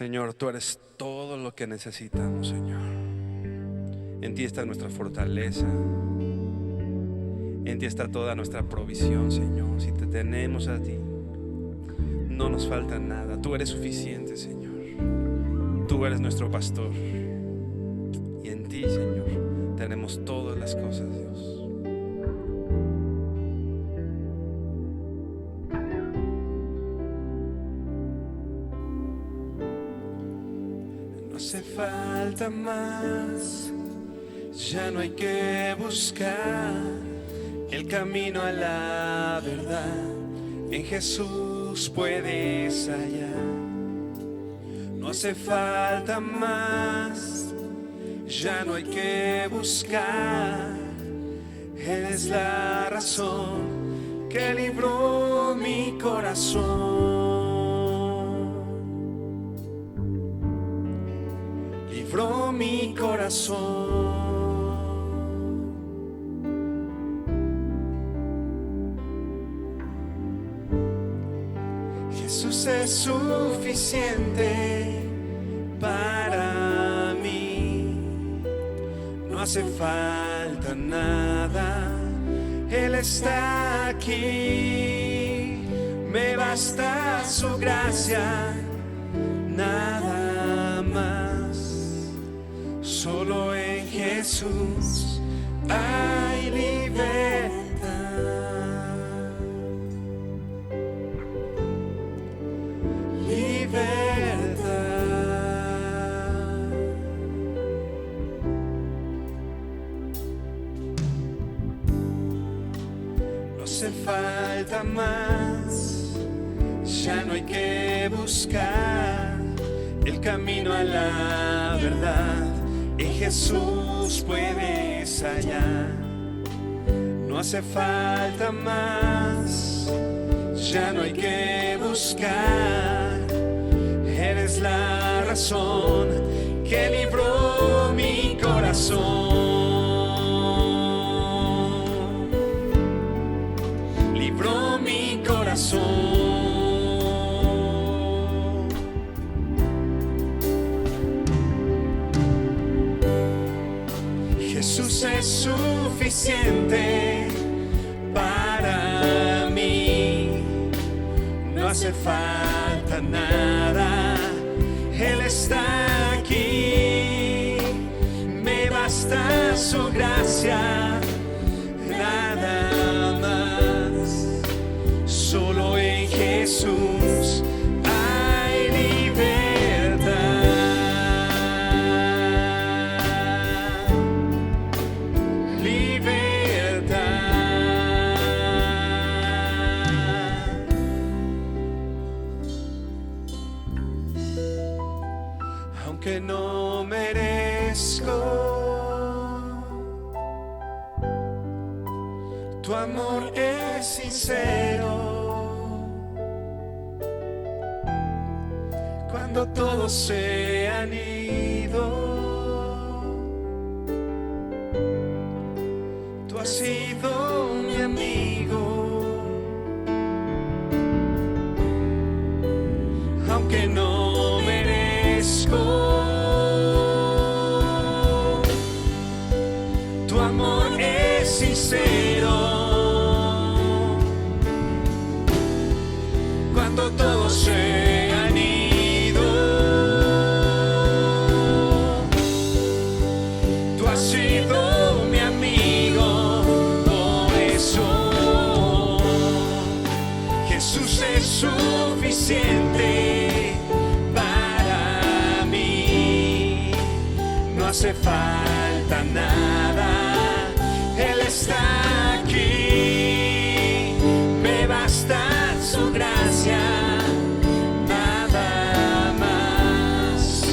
Señor, tú eres todo lo que necesitamos, Señor. En ti está nuestra fortaleza. En ti está toda nuestra provisión, Señor. Si te tenemos a ti, no nos falta nada. Tú eres suficiente, Señor. Tú eres nuestro pastor. Y en ti, Señor, tenemos todas las cosas, Dios. No hace falta más. Ya no hay que buscar el camino a la verdad. En Jesús puedes hallar. No hace falta más. Ya no hay que buscar. Él es la razón que libró mi corazón. Libró mi corazón. Jesús es suficiente para mí. No hace falta nada. Él está aquí. Me basta su gracia, nada más. Solo en Jesús hay libertad. No hace falta más. Ya no hay que buscar el camino a la verdad. En Jesús puedes hallar. No hace falta más. Ya no hay que buscar. Eres la razón que libró mi corazón. Libró mi corazón. Jesús es suficiente para mí. No hace falta nada. Él está aquí. Me basta su gracia, nada más. Solo en Jesús hay libertad. Libertad. Aunque no merezco tu amor es sincero. Cuando todos se han ido, tú has sido mi amigo. Aunque no merezco tu amor es sincero. Cuando todos se han ido, tú has sido mi amigo. Por eso Jesús es suficiente para mí. No hace falta nada. Él está aquí. Me basta su gracia, nada más.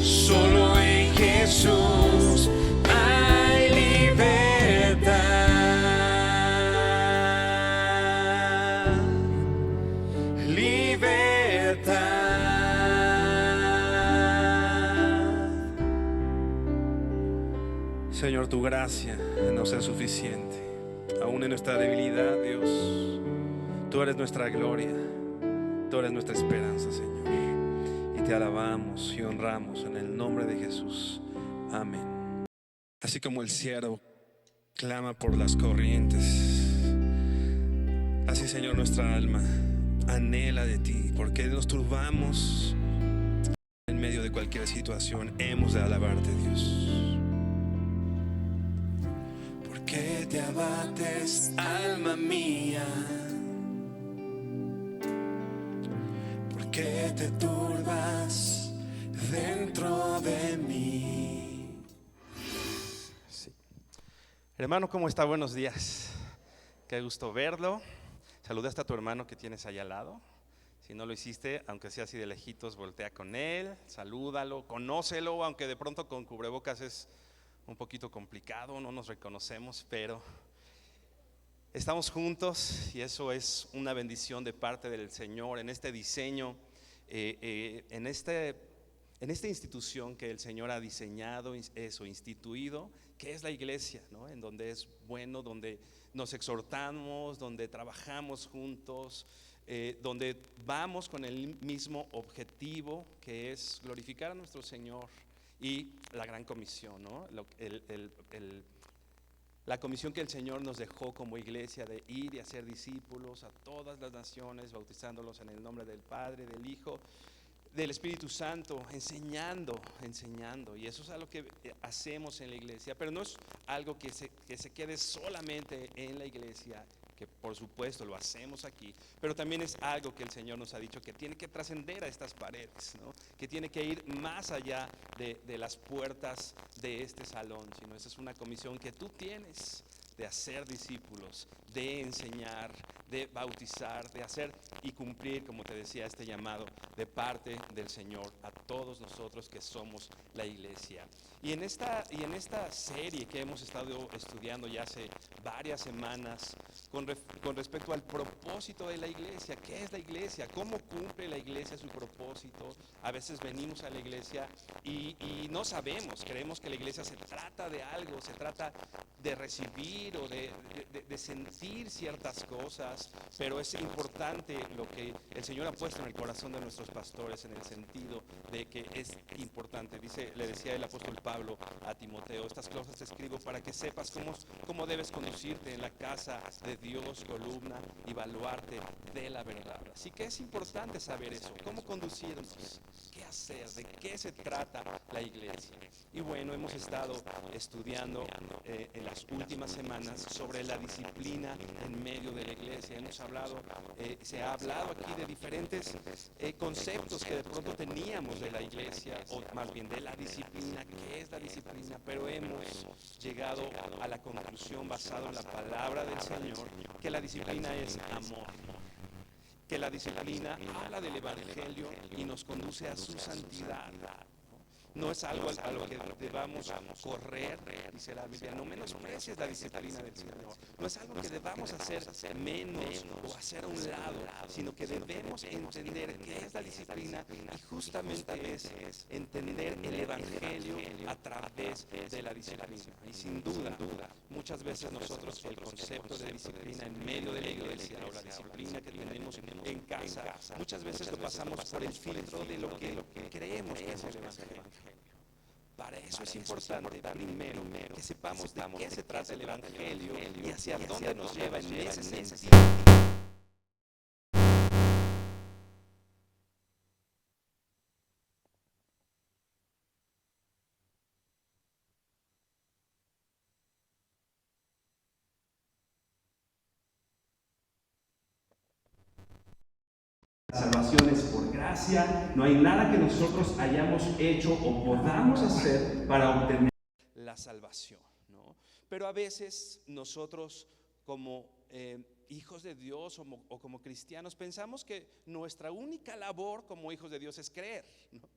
Solo en Jesús hay libertad. Libertad. Señor, tu gracia nos es suficiente. Aún en nuestra debilidad, Dios, tú eres nuestra gloria. Tú eres nuestra esperanza, Señor. Y te te alabamos y honramos en el nombre de Jesús. Amén. Así como el siervo clama por las corrientes, así, Señor, nuestra alma anhela de ti, porque nos turbamos en medio de cualquier situación. Hemos de alabarte, Dios. ¿Por qué te abates, alma mía? ¿Por qué te turbas dentro de mí? Sí. Hermano, ¿cómo está? Buenos días. Qué gusto verlo. Saludaste a tu hermano que tienes allá al lado. Si no lo hiciste, aunque sea así de lejitos, voltea con él, salúdalo, conócelo, aunque de pronto con cubrebocas es un poquito complicado, no nos reconocemos, pero estamos juntos y eso es una bendición de parte del Señor en este diseño, en esta institución que el Señor ha diseñado, instituido, que es la iglesia, ¿no? En donde es bueno, donde nos exhortamos, donde trabajamos juntos, donde vamos con el mismo objetivo, que es glorificar a nuestro Señor, y la gran comisión, ¿no? La comisión que el Señor nos dejó como iglesia de ir y hacer discípulos a todas las naciones, bautizándolos en el nombre del Padre, del Hijo, del Espíritu Santo, enseñando, y eso es algo que hacemos en la iglesia, pero no es algo que se quede solamente en la iglesia, que por supuesto lo hacemos aquí, pero también es algo que el Señor nos ha dicho que tiene que trascender a estas paredes, ¿no? Que tiene que ir más allá de las puertas de este salón, sino esa es una comisión que tú tienes de hacer discípulos, de enseñar, de bautizar, de hacer y cumplir, como te decía, este llamado de parte del Señor a todos nosotros que somos la iglesia. Y en esta serie que hemos estado estudiando ya hace varias semanas con respecto al propósito de la iglesia, ¿qué es la iglesia? ¿Cómo cumple la iglesia su propósito? A veces venimos a la iglesia y no sabemos, creemos que la iglesia se trata de algo, se trata de recibir o de sentir ciertas cosas, pero es importante lo que el Señor ha puesto en el corazón de nuestros pastores, en el sentido de que es importante. Le decía el apóstol Pablo a Timoteo: estas cosas te escribo para que sepas cómo debes conducirte en la casa de Dios, columna y baluarte de la verdad. Así que es importante saber eso, cómo conducirnos, qué hacer, de qué se trata la iglesia. Y bueno, hemos estado estudiando en las últimas semanas sobre la disciplina en medio de la iglesia. Se ha hablado aquí de diferentes conceptos que de pronto teníamos de la iglesia, o más bien de la disciplina. ¿Qué es la disciplina? Pero hemos llegado a la conclusión, basado en la palabra del Señor, que la disciplina es amor, que la disciplina habla del evangelio y nos conduce a su santidad. No es algo a lo que debamos correr, dice la Biblia. No menosprecies la disciplina del Señor. No es algo que debamos hacer menos o hacer a un lado, sino que debemos entender qué es la disciplina, y justamente es entender el evangelio a través de la disciplina. Y sin duda, muchas veces nosotros el concepto de disciplina en medio de la iglesia, o la disciplina que tenemos en casa, muchas veces lo pasamos por el filtro de lo que creemos que es el evangelio. Para eso es importante, primero, que sepamos de qué se trata el evangelio y hacia dónde nos lleva en ese sentido. La salvación es por gracia, no hay nada que nosotros hayamos hecho o podamos hacer para obtener la salvación, ¿no? Pero a veces nosotros como hijos de Dios o como cristianos pensamos que nuestra única labor como hijos de Dios es creer, ¿no?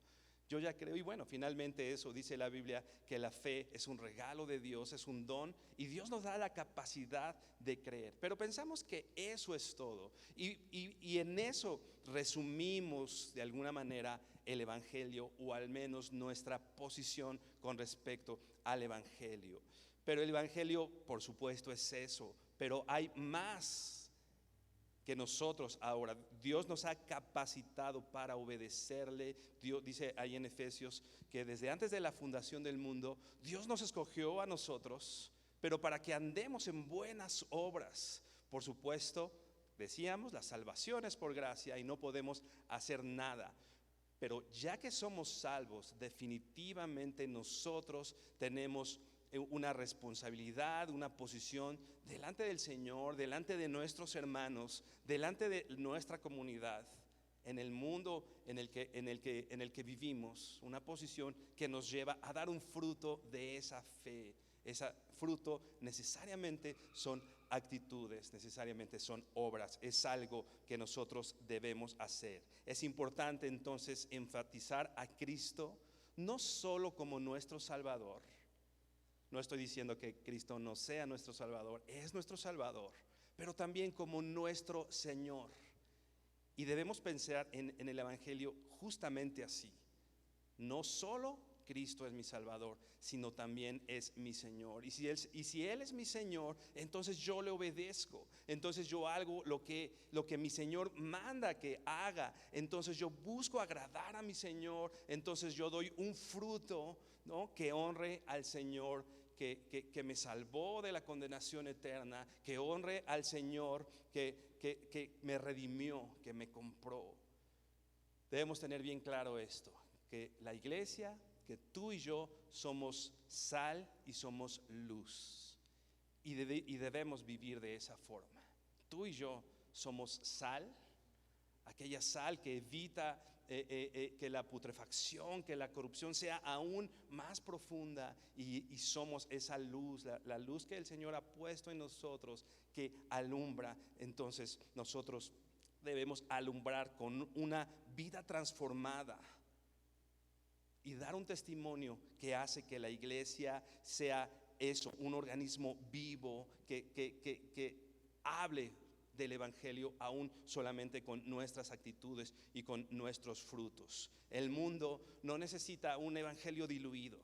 Yo ya creo, y bueno, finalmente eso dice la Biblia, que la fe es un regalo de Dios, es un don, y Dios nos da la capacidad de creer. Pero pensamos que eso es todo, y en eso resumimos de alguna manera el evangelio, o al menos nuestra posición con respecto al evangelio. Pero el evangelio, por supuesto, es eso, pero hay más que nosotros ahora, Dios nos ha capacitado para obedecerle. Dios dice ahí en Efesios que desde antes de la fundación del mundo, Dios nos escogió a nosotros, pero para que andemos en buenas obras. Por supuesto, decíamos, la salvación es por gracia y no podemos hacer nada. Pero ya que somos salvos, definitivamente nosotros tenemos una responsabilidad, una posición delante del Señor, delante de nuestros hermanos, delante de nuestra comunidad, en el mundo en el que vivimos, una posición que nos lleva a dar un fruto de esa fe. Ese fruto necesariamente son actitudes, necesariamente son obras, es algo que nosotros debemos hacer. Es importante entonces enfatizar a Cristo no solo como nuestro Salvador. No estoy diciendo que Cristo no sea nuestro Salvador, es nuestro Salvador, pero también como nuestro Señor. Y debemos pensar en el Evangelio justamente así. No solo Cristo es mi Salvador, sino también es mi Señor. Y si Él es mi Señor, entonces yo le obedezco. Entonces yo hago lo que mi Señor manda que haga. Entonces yo busco agradar a mi Señor. Entonces yo doy un fruto, ¿no?, que honre al Señor, que me salvó de la condenación eterna, que honre al Señor que me redimió, que me compró. Debemos tener bien claro esto, que la iglesia, que tú y yo somos sal y somos luz, y debemos vivir de esa forma. Tú y yo somos sal, aquella sal que evita que la putrefacción, que la corrupción sea aún más profunda, y somos esa luz, la luz que el Señor ha puesto en nosotros, que alumbra. Entonces nosotros debemos alumbrar con una vida transformada y dar un testimonio que hace que la iglesia sea eso, un organismo vivo que hable del Evangelio aún solamente con nuestras actitudes y con nuestros frutos. El mundo no necesita un evangelio diluido.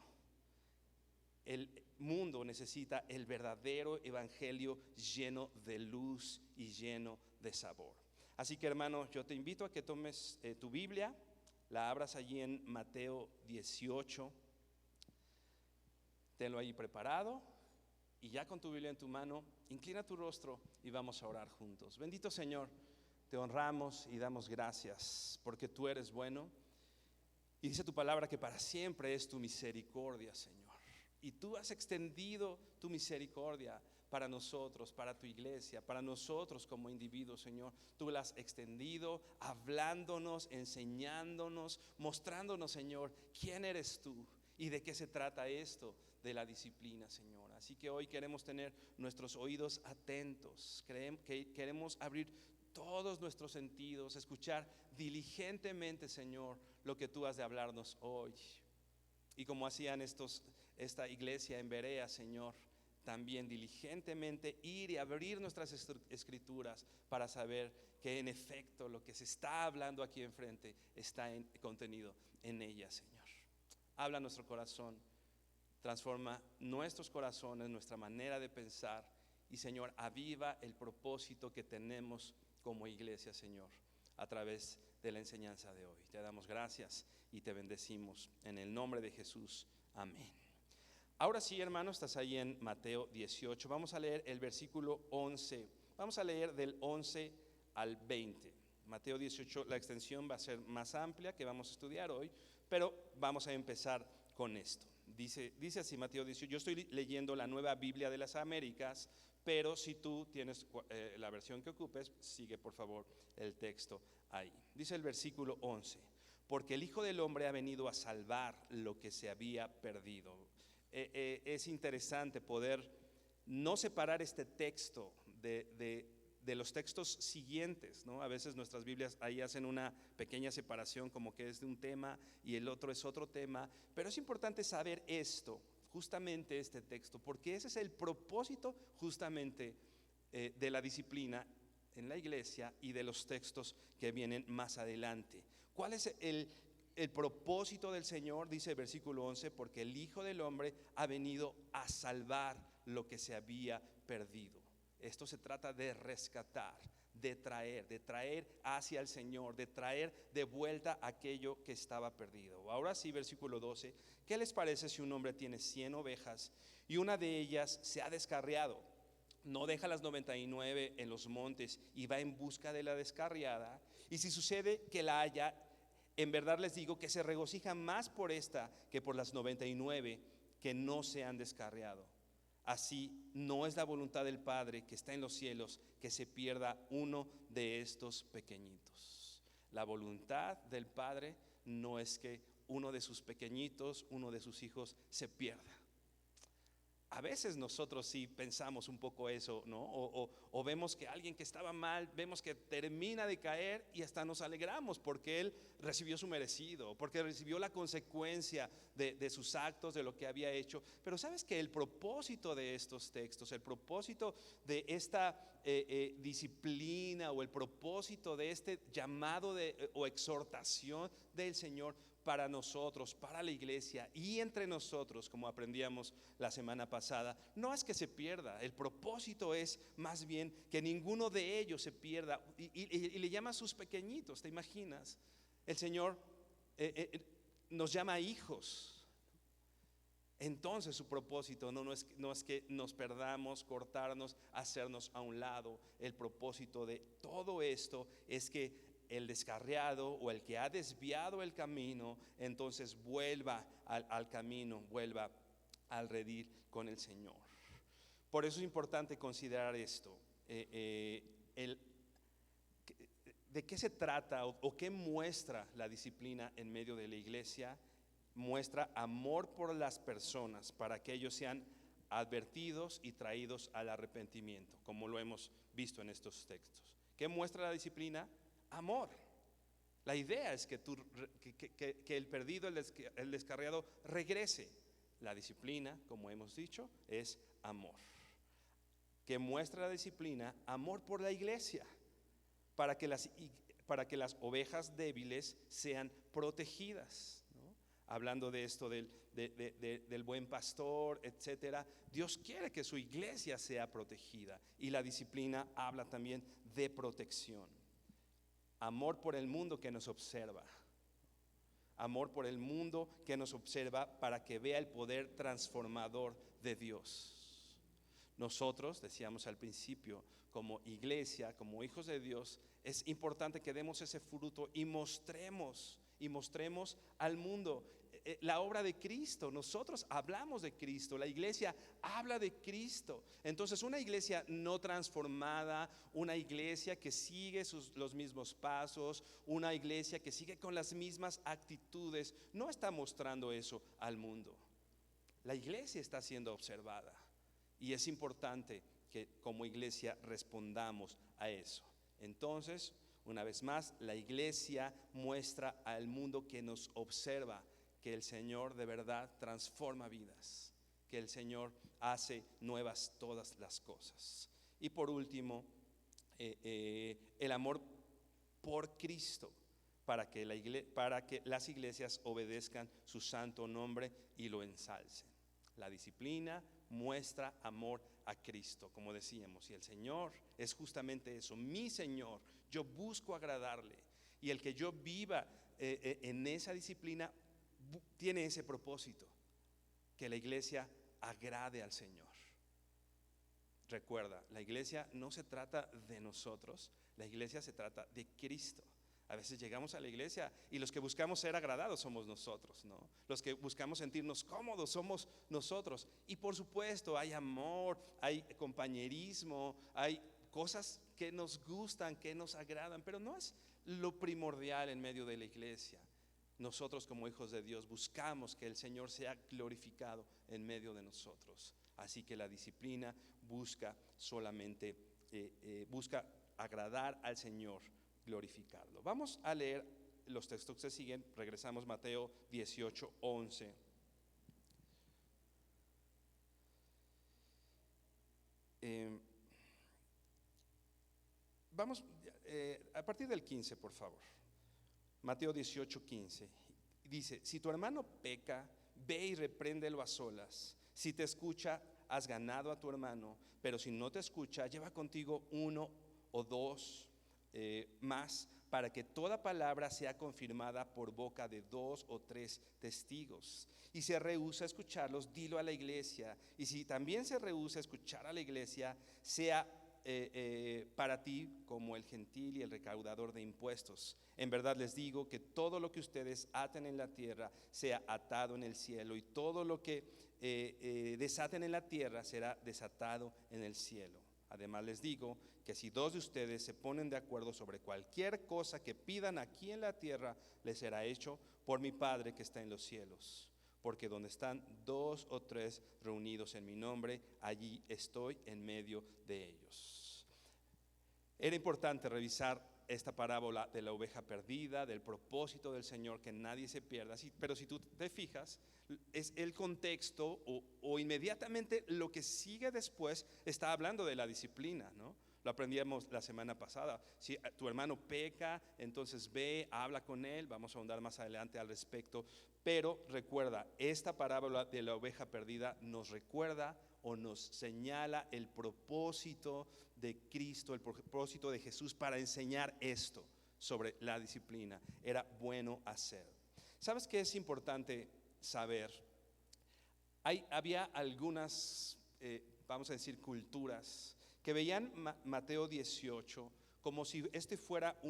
El mundo necesita el verdadero evangelio lleno de luz y lleno de sabor. Así que, hermano, yo te invito a que tomes tu Biblia, la abras allí en Mateo 18, tenlo ahí preparado, y ya con tu Biblia en tu mano, inclina tu rostro y vamos a orar juntos. Bendito Señor, te honramos y damos gracias porque tú eres bueno, y dice tu palabra que para siempre es tu misericordia, Señor. Y tú has extendido tu misericordia para nosotros, para tu iglesia, para nosotros como individuos, Señor. Tú la has extendido hablándonos, enseñándonos, mostrándonos, Señor, quién eres tú y de qué se trata esto de la disciplina, Señor. Así que hoy queremos tener nuestros oídos atentos, queremos abrir todos nuestros sentidos, escuchar diligentemente, Señor, lo que tú has de hablarnos hoy. Y como hacían esta iglesia en Berea, Señor, también diligentemente ir y abrir nuestras escrituras para saber que en efecto lo que se está hablando aquí enfrente está contenido en ella, Señor. Habla nuestro corazón, transforma nuestros corazones, nuestra manera de pensar, y, Señor, aviva el propósito que tenemos como iglesia, Señor, a través de la enseñanza de hoy. Te damos gracias y te bendecimos en el nombre de Jesús. Amén. Ahora sí, hermano, estás ahí en Mateo 18. Vamos a leer el versículo 11. Vamos a leer del 11 al 20. Mateo 18, la extensión va a ser más amplia que vamos a estudiar hoy, pero vamos a empezar con esto. Dice así Mateo 18. Yo estoy leyendo la Nueva Biblia de las Américas, pero si tú tienes la versión que ocupes, sigue por favor el texto ahí. Dice el versículo 11: porque el Hijo del Hombre ha venido a salvar lo que se había perdido. Es interesante poder no separar este texto de los textos siguientes, ¿no? A veces nuestras Biblias ahí hacen una pequeña separación, como que es de un tema y el otro es otro tema, pero es importante saber esto, justamente este texto, porque ese es el propósito justamente de la disciplina en la iglesia y de los textos que vienen más adelante. ¿Cuál es el propósito del Señor? Dice el versículo 11: porque el Hijo del Hombre ha venido a salvar lo que se había perdido. Esto se trata de rescatar, de traer hacia el Señor, de traer de vuelta aquello que estaba perdido. Ahora sí, versículo 12, ¿qué les parece si un hombre tiene 100 ovejas y una de ellas se ha descarriado? ¿No deja las 99 en los montes y va en busca de la descarriada? Y si sucede que la haya, en verdad les digo que se regocija más por esta que por las 99 que no se han descarriado. Así no es la voluntad del Padre que está en los cielos que se pierda uno de estos pequeñitos. La voluntad del Padre no es que uno de sus pequeñitos, uno de sus hijos se pierda. A veces nosotros sí pensamos un poco eso, ¿no? O vemos que alguien que estaba mal, vemos que termina de caer y hasta nos alegramos porque él recibió su merecido, porque recibió la consecuencia de sus actos, de lo que había hecho. Pero sabes que el propósito de estos textos, el propósito de esta disciplina o el propósito de este llamado o exhortación del Señor para nosotros, para la iglesia y entre nosotros, como aprendíamos la semana pasada, no es que se pierda. El propósito es más bien que ninguno de ellos se pierda. Y le llama a sus pequeñitos, ¿te imaginas? El Señor nos llama hijos. Entonces su propósito no es que nos perdamos, cortarnos, hacernos a un lado. El propósito de todo esto es que el descarriado o el que ha desviado el camino, entonces vuelva al camino, vuelva al redil con el Señor. Por eso es importante considerar esto. ¿De qué se trata o qué muestra la disciplina en medio de la iglesia? Muestra amor por las personas para que ellos sean advertidos y traídos al arrepentimiento, como lo hemos visto en estos textos. ¿Qué muestra la disciplina? Amor. La idea es que el perdido, el descarriado regrese. La disciplina, como hemos dicho, es amor. ¿Qué muestra la disciplina? Amor por la iglesia, para que las ovejas débiles sean protegidas, ¿no? Hablando de esto del buen pastor, etcétera, Dios quiere que su iglesia sea protegida, y la disciplina habla también de protección. Amor por el mundo que nos observa. Amor por el mundo que nos observa para que vea el poder transformador de Dios. Nosotros, decíamos al principio, como iglesia, como hijos de Dios, es importante que demos ese fruto y mostremos al mundo la obra de Cristo. Nosotros hablamos de Cristo, la iglesia habla de Cristo. Entonces una iglesia no transformada, una iglesia que sigue los mismos pasos, una iglesia que sigue con las mismas actitudes, no está mostrando eso al mundo. La iglesia está siendo observada y es importante que como iglesia respondamos a eso. Entonces, una vez más, la iglesia muestra al mundo que nos observa que el Señor de verdad transforma vidas, que el Señor hace nuevas todas las cosas. Y por último, el amor por Cristo, para que las iglesias obedezcan su santo nombre y lo ensalcen. La disciplina muestra amor a Cristo, como decíamos, y el Señor es justamente eso, mi Señor. Yo busco agradarle, y el que yo viva en esa disciplina tiene ese propósito, que la iglesia agrade al Señor. Recuerda, la iglesia no se trata de nosotros, la iglesia se trata de Cristo. A veces llegamos a la iglesia y los que buscamos ser agradados somos nosotros, ¿no? Los que buscamos sentirnos cómodos somos nosotros. Y por supuesto hay amor, hay compañerismo, hay cosas que nos gustan, que nos agradan, pero no es lo primordial en medio de la iglesia. Nosotros como hijos de Dios buscamos que el Señor sea glorificado en medio de nosotros. Así que la disciplina busca solamente, busca agradar al Señor, glorificarlo. Vamos a leer los textos que siguen. Regresamos Mateo 18:11. Vamos a partir del 15, por favor. Mateo 18:15. Dice: si tu hermano peca, ve y repréndelo a solas. Si te escucha, has ganado a tu hermano, pero si no te escucha, lleva contigo uno o dos, más para que toda palabra sea confirmada por boca de 2 o 3 testigos. Y si rehúsa a escucharlos, dilo a la iglesia. Y si también se rehúsa a escuchar a la iglesia, sea para ti como el gentil y el recaudador de impuestos. En verdad les digo que todo lo que ustedes aten en la tierra sea atado en el cielo, y todo lo que desaten en la tierra será desatado en el cielo. Además les digo que si 2 de ustedes se ponen de acuerdo sobre cualquier cosa que pidan aquí en la tierra, les será hecho por mi Padre que está en los cielos. Porque donde están 2 o 3 reunidos en mi nombre, allí estoy en medio de ellos. Era importante revisar esta parábola de la oveja perdida, del propósito del Señor, que nadie se pierda. Pero si tú te fijas, es el contexto o inmediatamente lo que sigue después está hablando de la disciplina, ¿no? Lo aprendíamos la semana pasada. Si tu hermano peca, entonces ve, habla con él. Vamos a ahondar más adelante al respecto. Pero recuerda, esta parábola de la oveja perdida nos recuerda o nos señala el propósito de Cristo, el propósito de Jesús para enseñar esto sobre la disciplina. Era bueno hacer. ¿Sabes qué es importante saber? Había algunas, vamos a decir, culturas que veían Mateo 18 como si este fuera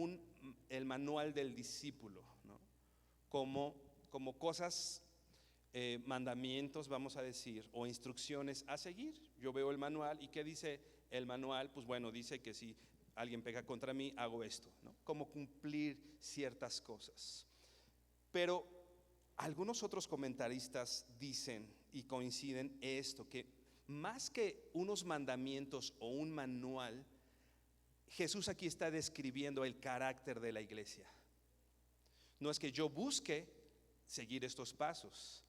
el manual del discípulo, ¿no? Como cosas, mandamientos, vamos a decir, o instrucciones a seguir. Yo veo el manual, y ¿qué dice el manual? Pues bueno, dice que si alguien peca contra mí, hago esto, ¿no? Como cumplir ciertas cosas. Pero algunos otros comentaristas dicen y coinciden esto, que más que unos mandamientos o un manual, Jesús aquí está describiendo el carácter de la iglesia. No es que yo busque seguir estos pasos,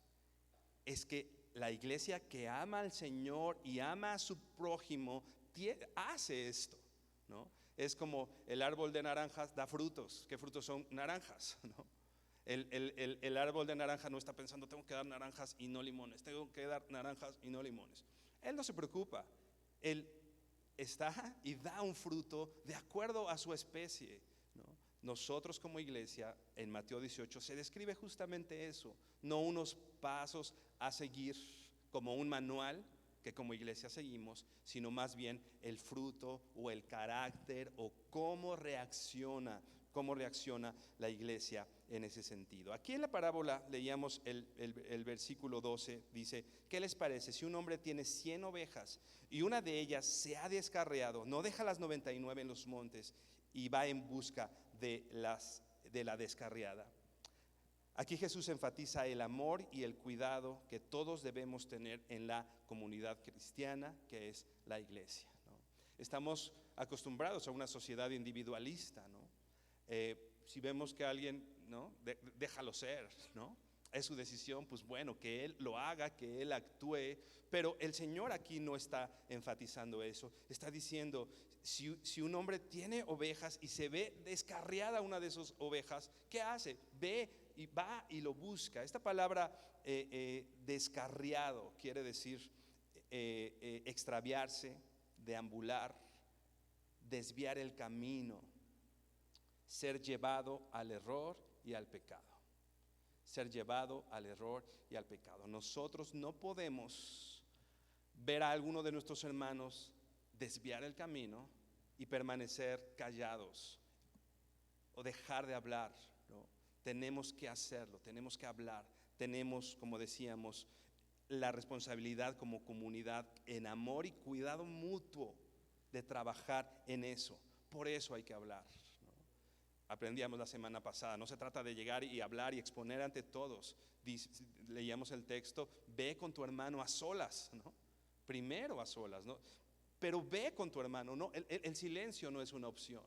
es que la iglesia que ama al Señor y ama a su prójimo hace esto, ¿no? Es como el árbol de naranjas da frutos. ¿Qué frutos son? Naranjas, ¿no? El árbol de naranja no está pensando: tengo que dar naranjas y no limones, tengo que dar naranjas y no limones. Él no se preocupa. Él está y da un fruto de acuerdo a su especie, ¿no? Nosotros como iglesia, en Mateo 18 se describe justamente eso, no unos pasos a seguir como un manual que como iglesia seguimos, sino más bien el fruto o el carácter o cómo reacciona la iglesia en ese sentido. Aquí en la parábola leíamos el versículo 12, dice: ¿qué les parece si un hombre tiene 100 ovejas y una de ellas se ha descarriado? ¿No deja las 99 en los montes y va en busca de la descarriada? Aquí Jesús enfatiza el amor y el cuidado que todos debemos tener en la comunidad cristiana, que es la iglesia, ¿no? Estamos acostumbrados a una sociedad individualista, ¿no? Si vemos que alguien, ¿no? Déjalo ser, ¿no? Es su decisión, pues bueno, que él lo haga, que él actúe. Pero el Señor aquí no está enfatizando eso. Está diciendo: si un hombre tiene ovejas y se ve descarriada una de esas ovejas, ¿qué hace? Ve y va y lo busca. Esta palabra descarriado quiere decir extraviarse, deambular, desviar el camino, ser llevado al error y al pecado. Ser llevado al error y al pecado. Nosotros no podemos ver a alguno de nuestros hermanos desviar el camino y permanecer callados o dejar de hablar, ¿no? Tenemos que hacerlo, tenemos que hablar. Tenemos, como decíamos, la responsabilidad como comunidad en amor y cuidado mutuo de trabajar en eso. Por eso hay que hablar, ¿no? Aprendíamos la semana pasada, no se trata de llegar y hablar y exponer ante todos. Leíamos el texto: ve con tu hermano a solas, ¿no? Primero a solas, ¿no? Pero ve con tu hermano, ¿no? El silencio no es una opción.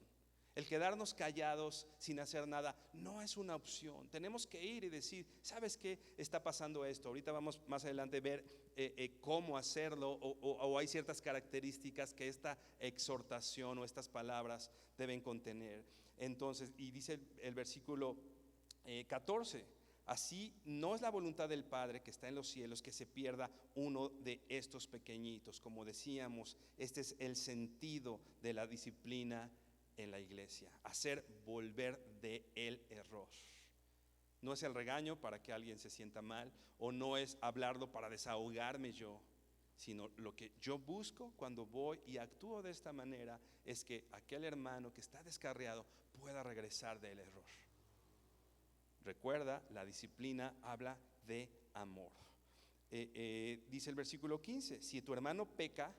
El quedarnos callados sin hacer nada no es una opción. Tenemos que ir y decir: ¿sabes qué? Está pasando esto. Ahorita vamos más adelante a ver cómo hacerlo, o hay ciertas características que esta exhortación o estas palabras deben contener. Entonces, y dice el versículo 14: así no es la voluntad del Padre que está en los cielos que se pierda uno de estos pequeñitos. Como decíamos, este es el sentido de la disciplina en la iglesia, hacer volver de el error. No es el regaño para que alguien se sienta mal, o no es hablarlo para desahogarme yo, sino lo que yo busco cuando voy y actúo de esta manera es que aquel hermano que está descarriado pueda regresar del error. Recuerda, la disciplina habla de amor. Dice el versículo 15: si tu hermano peca,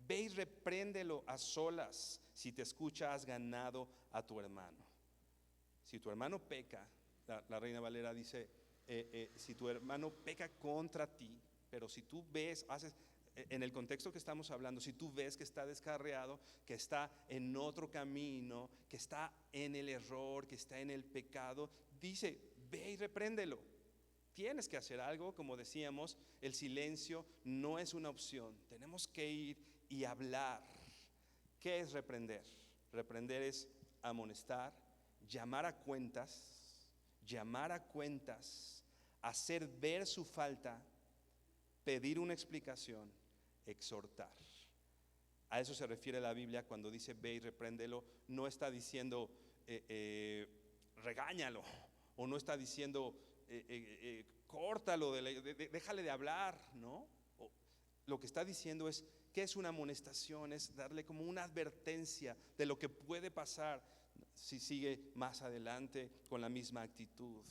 ve y repréndelo a solas. Si te escucha, has ganado a tu hermano. Si tu hermano peca, la Reina Valera dice, si tu hermano peca contra ti, pero si tú ves, en el contexto que estamos hablando, si tú ves que está descarriado, que está en otro camino, que está en el error, que está en el pecado, dice, ve y repréndelo. Tienes que hacer algo, como decíamos, el silencio no es una opción. Tenemos que ir y hablar. ¿Qué es reprender? Reprender es amonestar, llamar a cuentas, hacer ver su falta, pedir una explicación, exhortar. A eso se refiere la Biblia cuando dice ve y repréndelo. No está diciendo regáñalo, o no está diciendo córtalo, déjale de hablar, ¿no? Lo que está diciendo es que es una amonestación, es darle como una advertencia de lo que puede pasar si sigue más adelante con la misma actitud.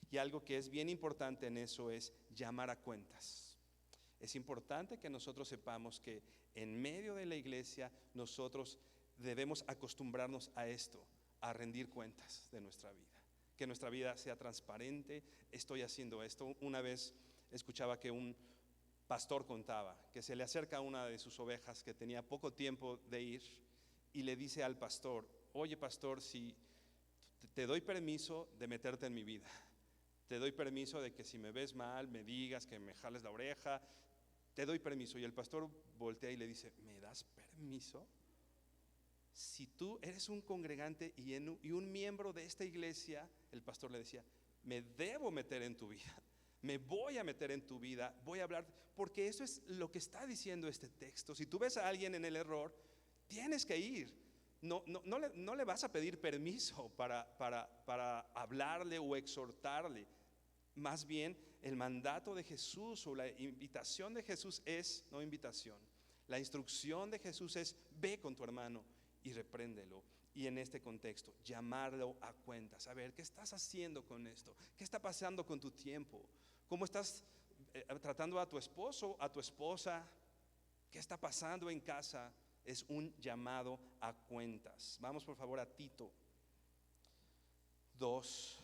Y algo que es bien importante en eso es llamar a cuentas. Es importante que nosotros sepamos que en medio de la iglesia nosotros debemos acostumbrarnos a esto, a rendir cuentas de nuestra vida, que nuestra vida sea transparente. Estoy haciendo esto. Una vez escuchaba que un pastor contaba que se le acerca a una de sus ovejas que tenía poco tiempo de ir y le dice al pastor: oye pastor, si te doy permiso de meterte en mi vida, te doy permiso de que si me ves mal me digas, que me jales la oreja, te doy permiso. Y el pastor voltea y le dice: ¿me das permiso? Si tú eres un congregante y un miembro de esta iglesia, el pastor le decía, me debo meter en tu vida, me voy a meter en tu vida, voy a hablar, porque eso es lo que está diciendo este texto. Si tú ves a alguien en el error, tienes que ir. No le vas a pedir permiso para hablarle o exhortarle. Más bien, el mandato de Jesús o la invitación de Jesús es, no invitación, la instrucción de Jesús es: ve con tu hermano y repréndelo. Y en este contexto, llamarlo a cuentas. A ver, ¿qué estás haciendo con esto? ¿Qué está pasando con tu tiempo? ¿Cómo estás tratando a tu esposo, a tu esposa? ¿Qué está pasando en casa? Es un llamado a cuentas. Vamos por favor a Tito 2.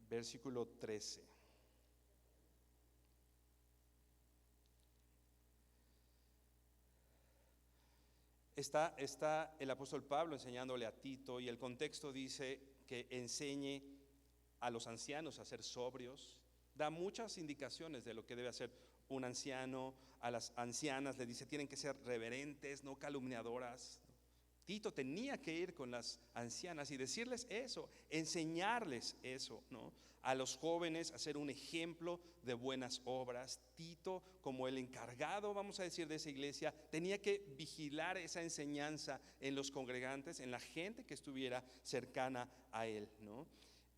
Versículo 13. Está el apóstol Pablo enseñándole a Tito, y el contexto dice que enseñe a los ancianos a ser sobrios. Da muchas indicaciones de lo que debe hacer un anciano. A las ancianas le dice: tienen que ser reverentes, no calumniadoras. Tito tenía que ir con las ancianas y decirles eso, enseñarles eso, ¿no? A los jóvenes, hacer un ejemplo de buenas obras. Tito, como el encargado, vamos a decir, de esa iglesia, tenía que vigilar esa enseñanza en los congregantes, en la gente que estuviera cercana a él, ¿no?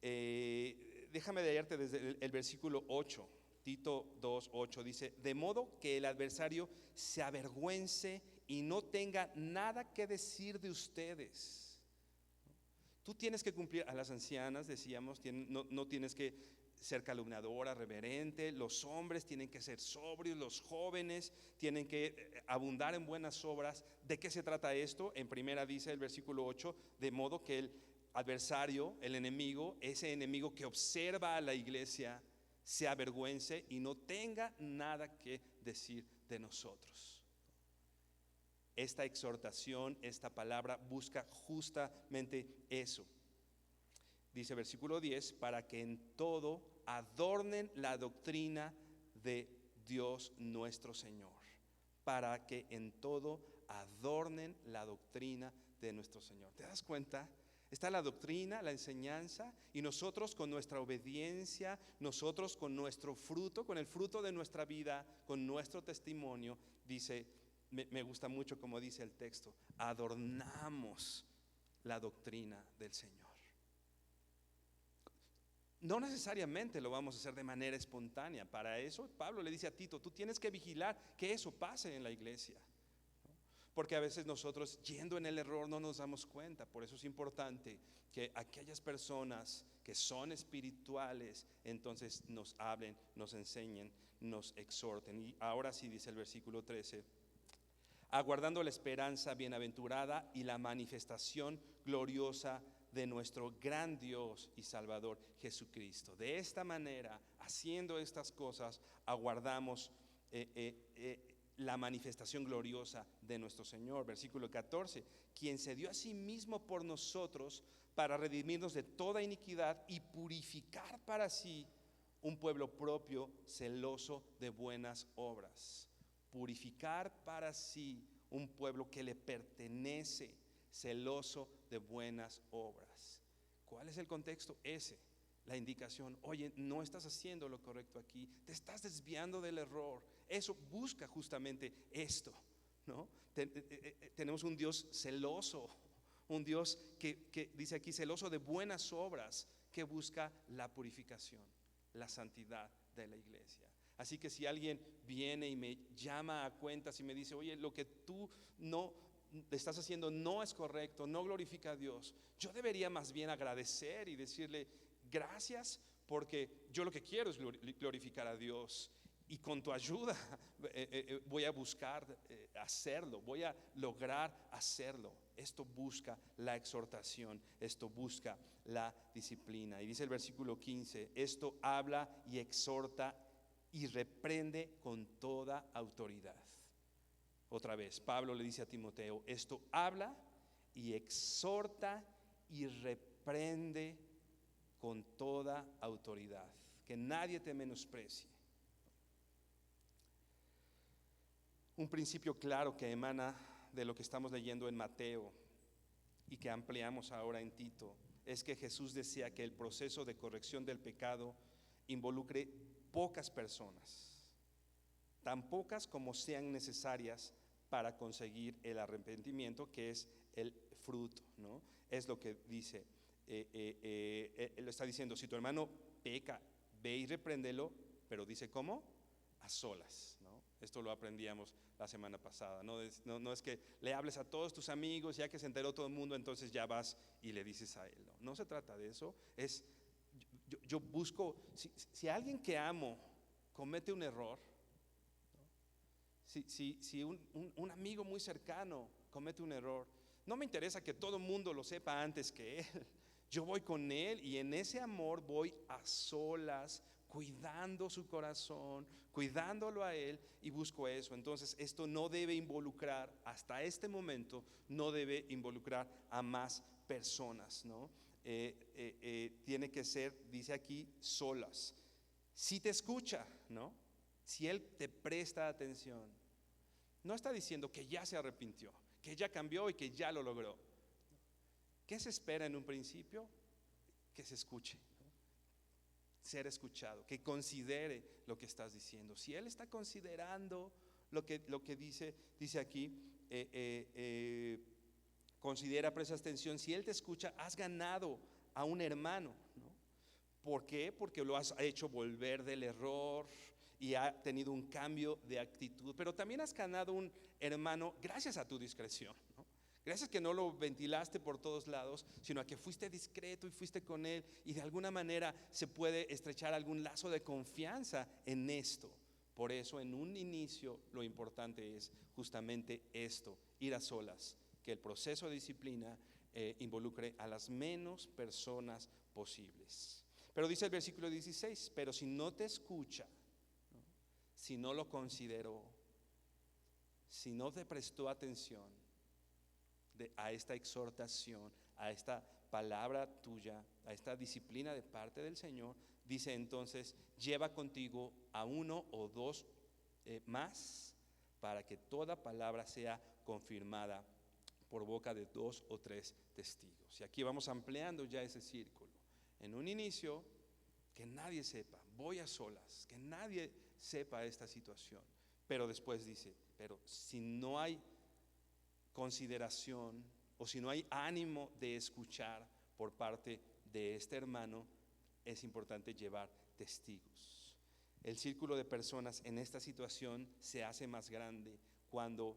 Déjame leerte desde el versículo 8. Tito 2:8 dice: de modo que el adversario se avergüence y no tenga nada que decir de ustedes. Tú tienes que cumplir. A las ancianas, decíamos, no tienes que ser calumniadora, reverente. Los hombres tienen que ser sobrios, los jóvenes tienen que abundar en buenas obras. ¿De qué se trata esto? En primera dice el versículo 8: de modo que el adversario, el enemigo, ese enemigo que observa a la iglesia, se avergüence y no tenga nada que decir de nosotros. Esta exhortación, esta palabra busca justamente eso. Dice versículo 10: para que en todo adornen la doctrina de Dios nuestro Señor. Para que en todo adornen la doctrina de nuestro Señor. ¿Te das cuenta? Está la doctrina, la enseñanza, y nosotros con nuestra obediencia, nosotros con nuestro fruto, con el fruto de nuestra vida, con nuestro testimonio, dice, me gusta mucho como dice el texto, adornamos la doctrina del Señor. No necesariamente lo vamos a hacer de manera espontánea. Para eso Pablo le dice a Tito, tú tienes que vigilar que eso pase en la iglesia. Porque a veces nosotros, yendo en el error, no nos damos cuenta. Por eso es importante que aquellas personas que son espirituales entonces nos hablen, nos enseñen, nos exhorten. Y ahora sí dice el versículo 13, aguardando la esperanza bienaventurada y la manifestación gloriosa de nuestro gran Dios y Salvador Jesucristo. De esta manera, haciendo estas cosas, aguardamos la manifestación gloriosa de nuestro Señor. Versículo 14, quien se dio a sí mismo por nosotros para redimirnos de toda iniquidad y purificar para sí un pueblo propio, celoso de buenas obras. Purificar para sí un pueblo que le pertenece, celoso de buenas obras. ¿Cuál es el contexto? Ese. La indicación, oye, no estás haciendo lo correcto aquí, te estás desviando del error. Eso busca justamente esto, ¿no? Tenemos un Dios celoso, un Dios que dice aquí celoso de buenas obras, que busca la purificación, la santidad de la iglesia. Así que si alguien viene y me llama a cuentas y me dice, oye, lo que tú no estás haciendo no es correcto, no glorifica a Dios, yo debería más bien agradecer y decirle gracias, porque yo lo que quiero es glorificar a Dios, y con tu ayuda voy a buscar hacerlo, voy a lograr hacerlo. Esto busca la exhortación, esto busca la disciplina. Y dice el versículo 15, esto habla y exhorta y reprende con toda autoridad. Otra vez, Pablo le dice a Timoteo, esto habla y exhorta y reprende con toda autoridad. Que nadie te menosprecie. Un principio claro que emana de lo que estamos leyendo en Mateo y que ampliamos ahora en Tito es que Jesús desea que el proceso de corrección del pecado involucre pocas personas, tan pocas como sean necesarias para conseguir el arrepentimiento, que es el fruto, ¿no? Es lo que dice, lo está diciendo, si tu hermano peca, ve y repréndelo, pero dice ¿cómo? A solas, ¿no? Esto lo aprendíamos la semana pasada, no es que le hables a todos tus amigos, ya que se enteró todo el mundo, entonces ya vas y le dices a él. No se trata de eso, es yo busco, si alguien que amo comete un error, si un amigo muy cercano comete un error, no me interesa que todo el mundo lo sepa antes que él. Yo voy con él y en ese amor voy a solas, cuidando su corazón, cuidándolo a él, y busco eso. Entonces esto no debe involucrar, hasta este momento, no debe involucrar a más personas, ¿no? Tiene que ser, dice aquí, solas. Si te escucha, ¿no? Si él te presta atención, no está diciendo que ya se arrepintió, que ya cambió y que ya lo logró. ¿Qué se espera en un principio? Que se escuche, ¿no? Ser escuchado, que considere lo que estás diciendo. Si él está considerando lo que dice aquí, considera, presta atención. Si él te escucha, has ganado a un hermano, ¿no? ¿Por qué? Porque lo has hecho volver del error y ha tenido un cambio de actitud. Pero también has ganado un hermano gracias a tu discreción, ¿no? Gracias que no lo ventilaste por todos lados, sino a que fuiste discreto y fuiste con él, y de alguna manera se puede estrechar algún lazo de confianza en esto. Por eso en un inicio lo importante es justamente esto, ir a solas, que el proceso de disciplina involucre a las menos personas posibles. Pero dice el versículo 16, pero si no te escucha, ¿no? Si no lo consideró, si no te prestó atención a esta exhortación, a esta palabra tuya, a esta disciplina de parte del Señor, dice entonces, lleva contigo a uno o dos más, para que toda palabra sea confirmada por boca de 2 o 3 testigos. testigos. Y aquí vamos ampliando ya ese círculo. En un inicio, que nadie sepa, voy a solas, que nadie sepa esta situación. Pero después dice, pero si no hay consideración o si no hay ánimo de escuchar por parte de este hermano, es importante llevar testigos. El círculo de personas en esta situación se hace más grande cuando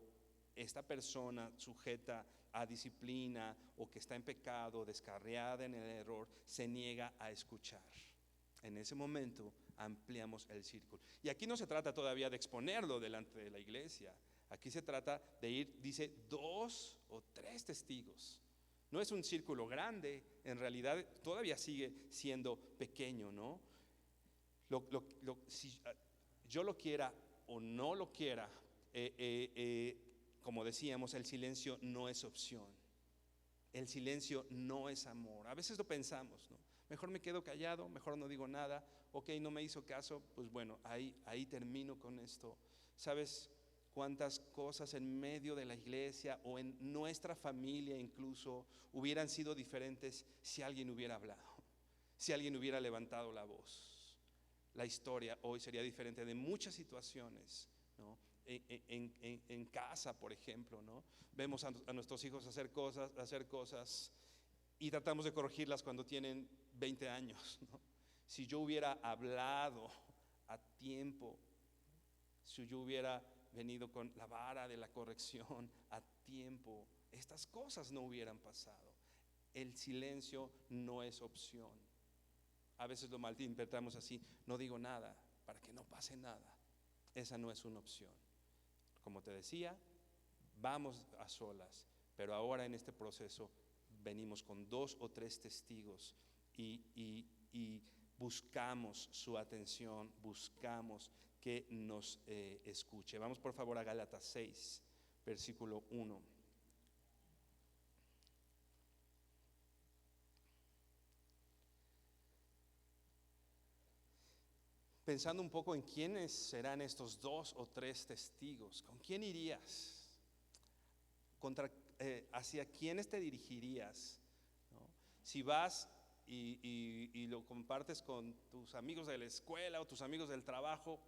esta persona sujeta a disciplina o que está en pecado, descarriada en el error, se niega a escuchar. En ese momento ampliamos el círculo. Y aquí no se trata todavía de exponerlo delante de la iglesia. Aquí se trata de ir, dice, 2 o 3 testigos. No es un círculo grande, en realidad todavía sigue siendo pequeño, ¿no? Si yo lo quiera o no lo quiera, como decíamos, el silencio no es opción. El silencio no es amor. A veces lo pensamos, ¿no? Mejor me quedo callado, mejor no digo nada. Ok, no me hizo caso, pues bueno, ahí termino con esto. ¿Sabes cuántas cosas en medio de la iglesia o en nuestra familia incluso hubieran sido diferentes si alguien hubiera hablado, si alguien hubiera levantado la voz? La historia hoy sería diferente de muchas situaciones, ¿no? En casa, por ejemplo, ¿no? Vemos a nuestros hijos hacer cosas y tratamos de corregirlas cuando tienen 20 años, ¿no? Si yo hubiera hablado a tiempo, si yo hubiera venido con la vara de la corrección a tiempo, estas cosas no hubieran pasado. El silencio no es opción. A veces lo malinterpretamos así, no digo nada para que no pase nada. Esa no es una opción. Como te decía, vamos a solas, pero ahora en este proceso venimos con 2 o 3 testigos y buscamos su atención, buscamos que nos escuche. Vamos por favor a Gálatas 6, versículo 1. Pensando un poco en quiénes serán estos 2 o 3 testigos, ¿con quién irías? ¿Hacia quiénes te dirigirías? ¿No? Si vas y lo compartes con tus amigos de la escuela o tus amigos del trabajo,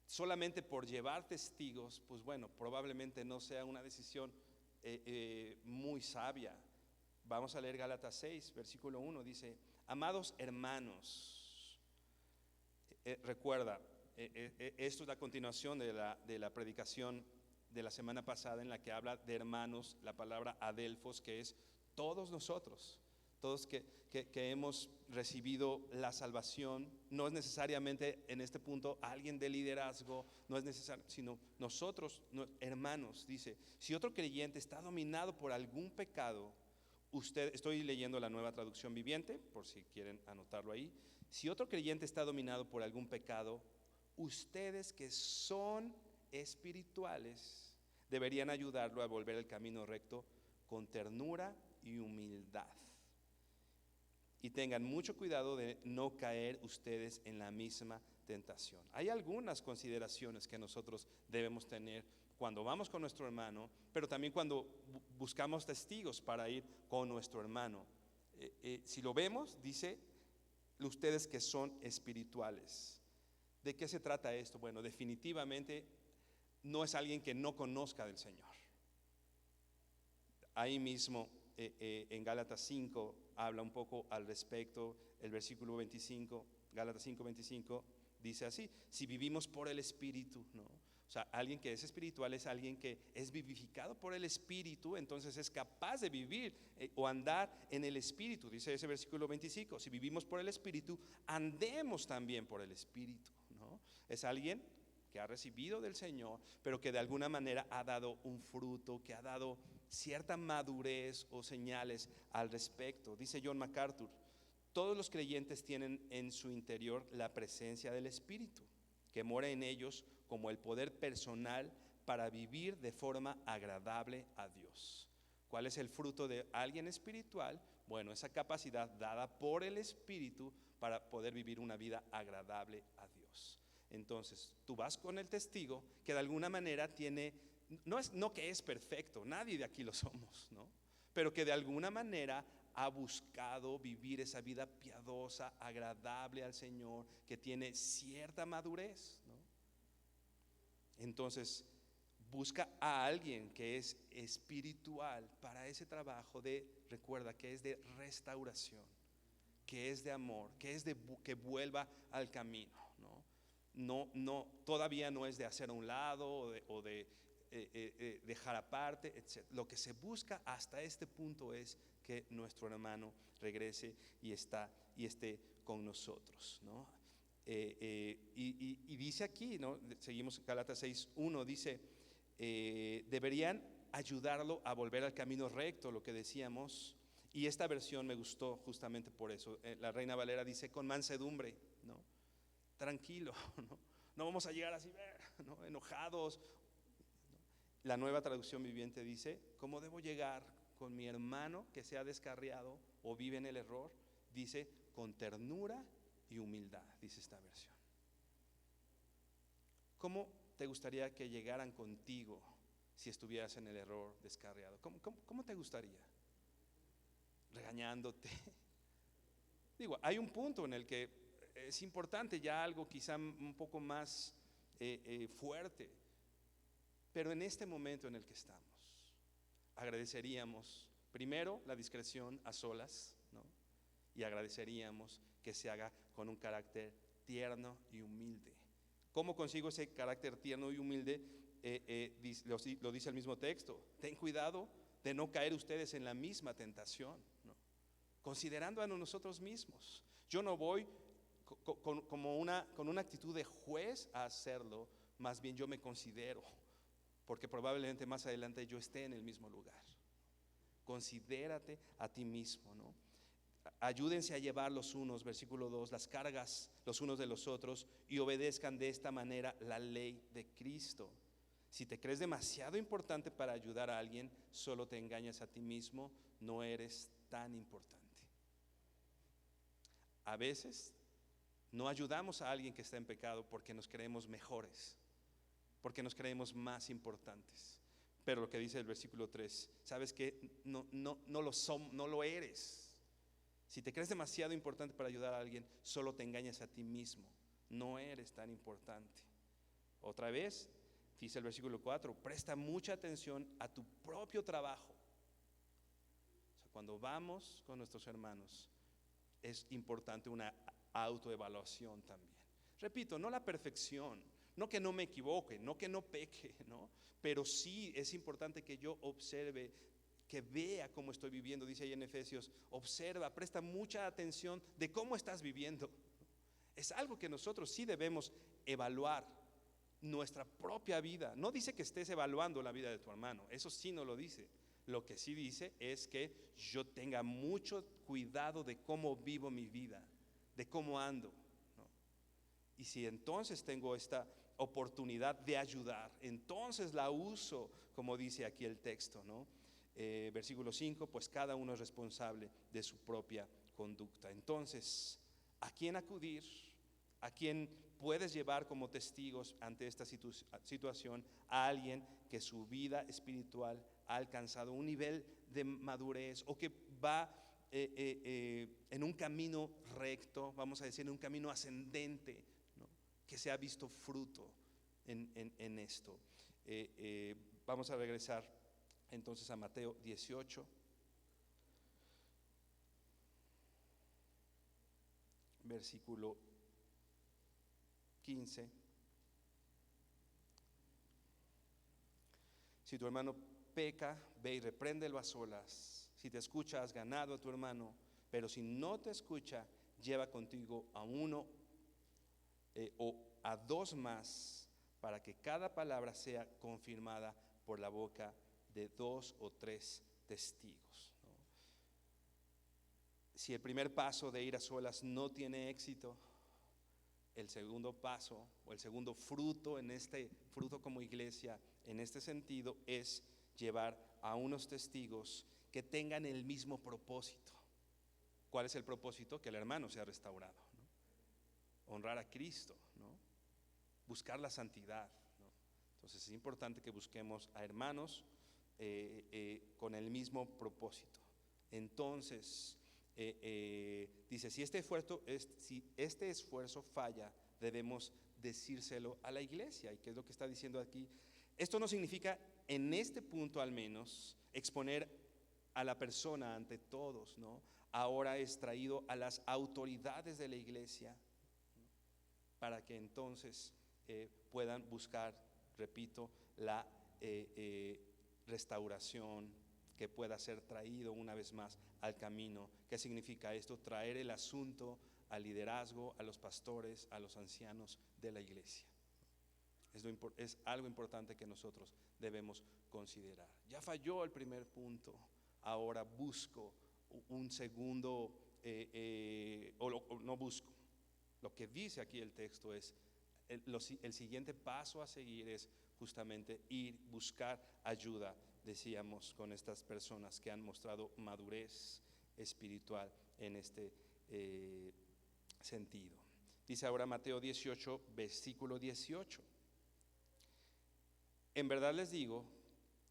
solamente por llevar testigos, pues bueno, probablemente no sea una decisión muy sabia. Vamos a leer Gálatas 6, versículo 1, dice: amados hermanos, recuerda, esto es la continuación de la predicación de la semana pasada, en la que habla de hermanos, la palabra adelfos, que es todos nosotros, todos que hemos recibido la salvación. No es necesariamente en este punto alguien de liderazgo, no es necesario, sino nosotros, hermanos. Dice: si otro creyente está dominado por algún pecado, estoy leyendo la Nueva Traducción Viviente, por si quieren anotarlo ahí. Si otro creyente está dominado por algún pecado, ustedes que son espirituales deberían ayudarlo a volver al camino recto con ternura y humildad. Y tengan mucho cuidado de no caer ustedes en la misma tentación. Hay algunas consideraciones que nosotros debemos tener cuando vamos con nuestro hermano, pero también cuando buscamos testigos para ir con nuestro hermano. Si lo vemos, dice: ustedes que son espirituales. ¿De qué se trata esto? Bueno, definitivamente no es alguien que no conozca del Señor. Ahí mismo en Gálatas 5 habla un poco al respecto. El versículo 25, Gálatas 5, 25 dice así: si vivimos por el Espíritu, ¿no? O sea, alguien que es espiritual es alguien que es vivificado por el Espíritu, entonces es capaz de vivir o andar en el Espíritu. Dice ese versículo 25: si vivimos por el Espíritu, andemos también por el Espíritu, ¿no? Es alguien que ha recibido del Señor, pero que de alguna manera ha dado un fruto, que ha dado cierta madurez o señales al respecto. Dice John MacArthur: todos los creyentes tienen en su interior la presencia del Espíritu, que mora en ellos como el poder personal para vivir de forma agradable a Dios. ¿Cuál es el fruto de alguien espiritual? Bueno, esa capacidad dada por el Espíritu para poder vivir una vida agradable a Dios. Entonces, tú vas con el testigo que de alguna manera tiene, no que es perfecto, nadie de aquí lo somos, ¿no? pero que de alguna manera ha buscado vivir esa vida piadosa, agradable al Señor, que tiene cierta madurez, ¿no? Entonces busca a alguien que es espiritual para ese trabajo recuerda que es de restauración, que es de amor, que es que vuelva al camino, ¿no? No, todavía no es de hacer a un lado o de dejar aparte, etc. Lo que se busca hasta este punto es que nuestro hermano regrese y esté con nosotros, ¿no? Y dice aquí, ¿no? Seguimos Gálatas 6:1, dice, deberían ayudarlo a volver al camino recto, lo que decíamos. Y esta versión me gustó justamente por eso. La Reina Valera dice con mansedumbre, ¿no? Tranquilo, ¿no? No vamos a llegar así, ¿no? Enojados. La Nueva Traducción Viviente dice, ¿cómo debo llegar con mi hermano que se ha descarriado o vive en el error? Dice, con ternura y humildad, dice esta versión. ¿Cómo te gustaría que llegaran contigo si estuvieras en el error, descarriado? ¿Cómo te gustaría? Regañándote. Digo, hay un punto en el que es importante ya algo quizá un poco más fuerte, pero en este momento en el que estamos, agradeceríamos primero la discreción a solas, ¿no? Y agradeceríamos que se haga con un carácter tierno y humilde. ¿Cómo consigo ese carácter tierno y humilde? Lo dice el mismo texto. Ten cuidado de no caer ustedes en la misma tentación, ¿no? Considerando a nosotros mismos. Yo no voy con una actitud de juez a hacerlo, más bien yo me considero, porque probablemente más adelante yo esté en el mismo lugar. Considérate a ti mismo, ¿no? Ayúdense a llevar los unos, versículo 2, las cargas los unos de los otros y obedezcan de esta manera la ley de Cristo. Si te crees demasiado importante para ayudar a alguien, solo te engañas a ti mismo, no eres tan importante. A veces no ayudamos a alguien que está en pecado porque nos creemos mejores, porque nos creemos más importantes. Pero lo que dice el versículo 3, ¿sabes qué? No lo eres. Si te crees demasiado importante para ayudar a alguien, solo te engañas a ti mismo, no eres tan importante. Otra vez, dice el versículo 4, presta mucha atención a tu propio trabajo. O sea, cuando vamos con nuestros hermanos, es importante una autoevaluación también. Repito, no la perfección, no que no me equivoque, no que no peque, ¿no? Pero sí es importante que yo observe, que vea cómo estoy viviendo. Dice ahí en Efesios, observa, presta mucha atención de cómo estás viviendo. Es algo que nosotros sí debemos evaluar, nuestra propia vida. No dice que estés evaluando la vida de tu hermano, eso sí no lo dice. Lo que sí dice es que yo tenga mucho cuidado de cómo vivo mi vida, de cómo ando, ¿no? Y si entonces tengo esta oportunidad de ayudar, entonces la uso, como dice aquí el texto, ¿no? Versículo 5, pues cada uno es responsable de su propia conducta. Entonces, ¿a quién acudir? ¿A quién puedes llevar como testigos ante esta situación? A alguien que su vida espiritual ha alcanzado un nivel de madurez o que va en un camino recto, vamos a decir, en un camino ascendente, ¿no? Que se ha visto fruto en esto. Vamos a regresar entonces a Mateo 18, versículo 15. Si tu hermano peca, ve y repréndelo a solas. Si te escucha, has ganado a tu hermano, pero si no te escucha, lleva contigo a uno o a dos más, para que cada palabra sea confirmada por la boca de dos o tres testigos, ¿no? Si el primer paso de ir a solas no tiene éxito, el segundo paso o el segundo fruto en este fruto como iglesia, en este sentido, es llevar a unos testigos que tengan el mismo propósito. ¿Cuál es el propósito? Que el hermano sea restaurado, ¿no? Honrar a Cristo, ¿no? Buscar la santidad, ¿no? Entonces es importante que busquemos a hermanos con el mismo propósito. Entonces, dice, si este esfuerzo falla, debemos decírselo a la iglesia. ¿Y qué es lo que está diciendo aquí? Esto no significa, en este punto al menos, exponer a la persona ante todos, ¿no? Ahora es traído a las autoridades de la iglesia para que entonces puedan buscar, repito, la restauración, que pueda ser traído una vez más al camino. ¿Qué significa esto? Traer el asunto al liderazgo, a los pastores, a los ancianos de la iglesia. Es algo importante que nosotros debemos considerar. Ya falló el primer punto, ahora busco un segundo, no busco. Lo que dice aquí el texto es, el siguiente paso a seguir es justamente buscar ayuda, decíamos, con estas personas que han mostrado madurez espiritual en este sentido. Dice ahora Mateo 18, versículo 18. En verdad les digo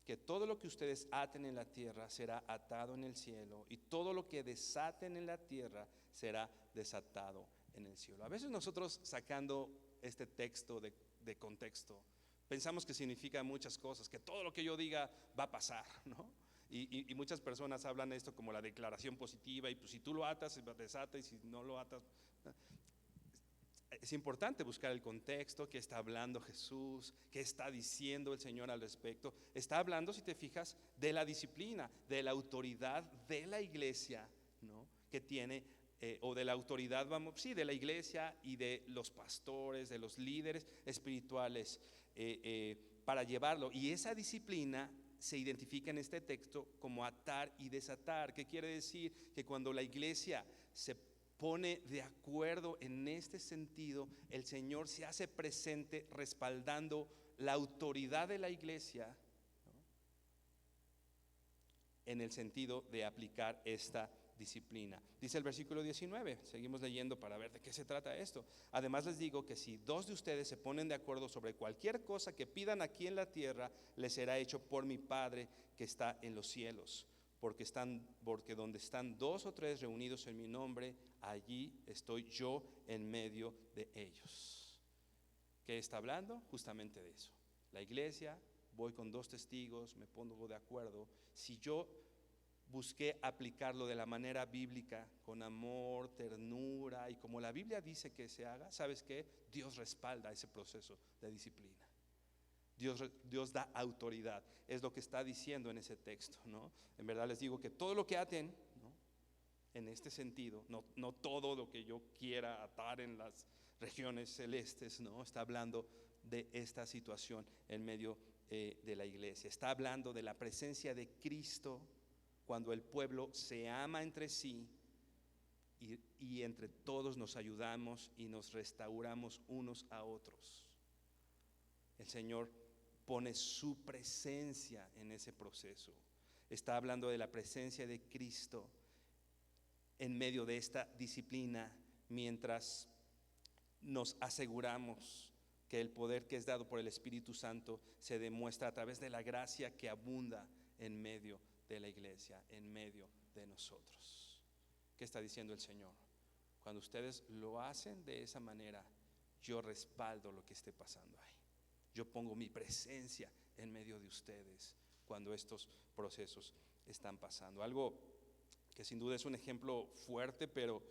que todo lo que ustedes aten en la tierra será atado en el cielo, y todo lo que desaten en la tierra será desatado en el cielo. A veces nosotros, sacando este texto de contexto, pensamos que significa muchas cosas, que todo lo que yo diga va a pasar, ¿no? Y muchas personas hablan esto como la declaración positiva, y pues si tú lo atas, se desata, y si no lo atas. Es importante buscar el contexto, qué está hablando Jesús, qué está diciendo el Señor al respecto. Está hablando, si te fijas, de la disciplina, de la autoridad de la iglesia, ¿no? Que tiene, o de la autoridad, de la iglesia y de los pastores, de los líderes espirituales, para llevarlo. Y esa disciplina se identifica en este texto como atar y desatar. ¿Qué quiere decir? Que cuando la iglesia se pone de acuerdo en este sentido, el Señor se hace presente respaldando la autoridad de la iglesia, ¿no? En el sentido de aplicar esta disciplina. Dice el versículo 19, seguimos leyendo para ver de qué se trata esto. Además les digo que si dos de ustedes se ponen de acuerdo sobre cualquier cosa que pidan aquí en la tierra, les será hecho por mi Padre que está en los cielos. Porque donde están dos o tres reunidos en mi nombre, allí estoy yo en medio de ellos. ¿Qué está hablando? Justamente de eso. La iglesia, voy con dos testigos, me pongo de acuerdo. Si yo busqué aplicarlo de la manera bíblica, con amor, ternura, y como la Biblia dice que se haga, ¿sabes qué? Dios respalda ese proceso de disciplina. Dios da autoridad, es lo que está diciendo en ese texto, ¿no? En verdad les digo que todo lo que aten, ¿no? En este sentido, no todo lo que yo quiera atar en las regiones celestes, ¿no? Está hablando de esta situación en medio de la iglesia. Está hablando de la presencia de Cristo cuando el pueblo se ama entre sí y entre todos nos ayudamos y nos restauramos unos a otros. El Señor pone su presencia en ese proceso. Está hablando de la presencia de Cristo en medio de esta disciplina, mientras nos aseguramos que el poder que es dado por el Espíritu Santo se demuestra a través de la gracia que abunda en medio de la iglesia, en medio de nosotros. ¿Qué está diciendo el Señor? Cuando ustedes lo hacen de esa manera, yo respaldo lo que esté pasando ahí. Yo pongo mi presencia en medio de ustedes cuando estos procesos están pasando. Algo que sin duda es un ejemplo fuerte, pero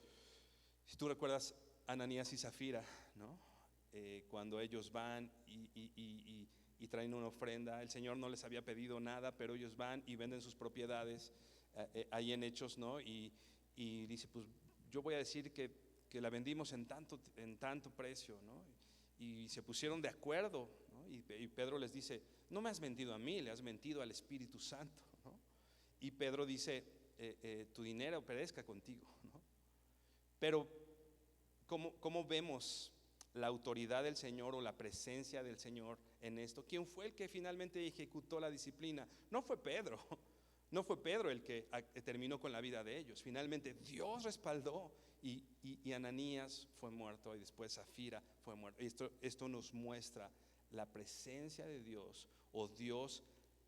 si tú recuerdas Ananías y Zafira, ¿no? Cuando ellos van y traen una ofrenda, el Señor no les había pedido nada, pero ellos van y venden sus propiedades ahí en Hechos, ¿no? Y dice, pues yo voy a decir que la vendimos en tanto precio, ¿no? Y se pusieron de acuerdo, ¿no? Y Pedro les dice, no me has mentido a mí, le has mentido al Espíritu Santo, ¿no? Y Pedro dice, tu dinero perezca contigo, ¿no? Pero ¿cómo vemos la autoridad del Señor o la presencia del Señor en esto? ¿Quién fue el que finalmente ejecutó la disciplina? No fue Pedro. No fue Pedro el que terminó con la vida de ellos. Finalmente Dios respaldó y Ananías fue muerto y después Zafira fue muerto. Esto nos muestra la presencia de Dios, o Dios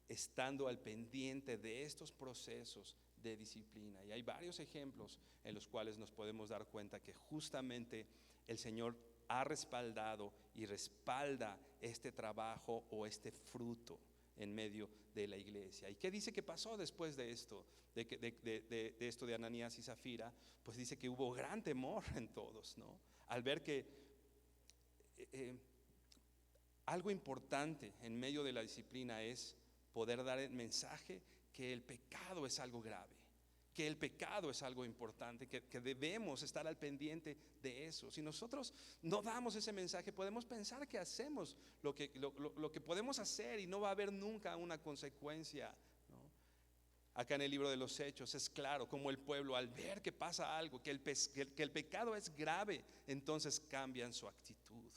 estando al pendiente de estos procesos de disciplina. Y hay varios ejemplos en los cuales nos podemos dar cuenta que justamente el Señor ha respaldado y respalda este trabajo o este fruto en medio de la iglesia. ¿Y qué dice que pasó después de esto? De esto de Ananías y Zafira, pues dice que hubo gran temor en todos, ¿no? Al ver que algo importante en medio de la disciplina es poder dar el mensaje que el pecado es algo grave, que el pecado es algo importante, que debemos estar al pendiente de eso. Si nosotros no damos ese mensaje, podemos pensar que hacemos lo que podemos hacer y no va a haber nunca una consecuencia, ¿no? Acá en el libro de los Hechos es claro como el pueblo, al ver que pasa algo, que el pecado es grave, entonces cambian su actitud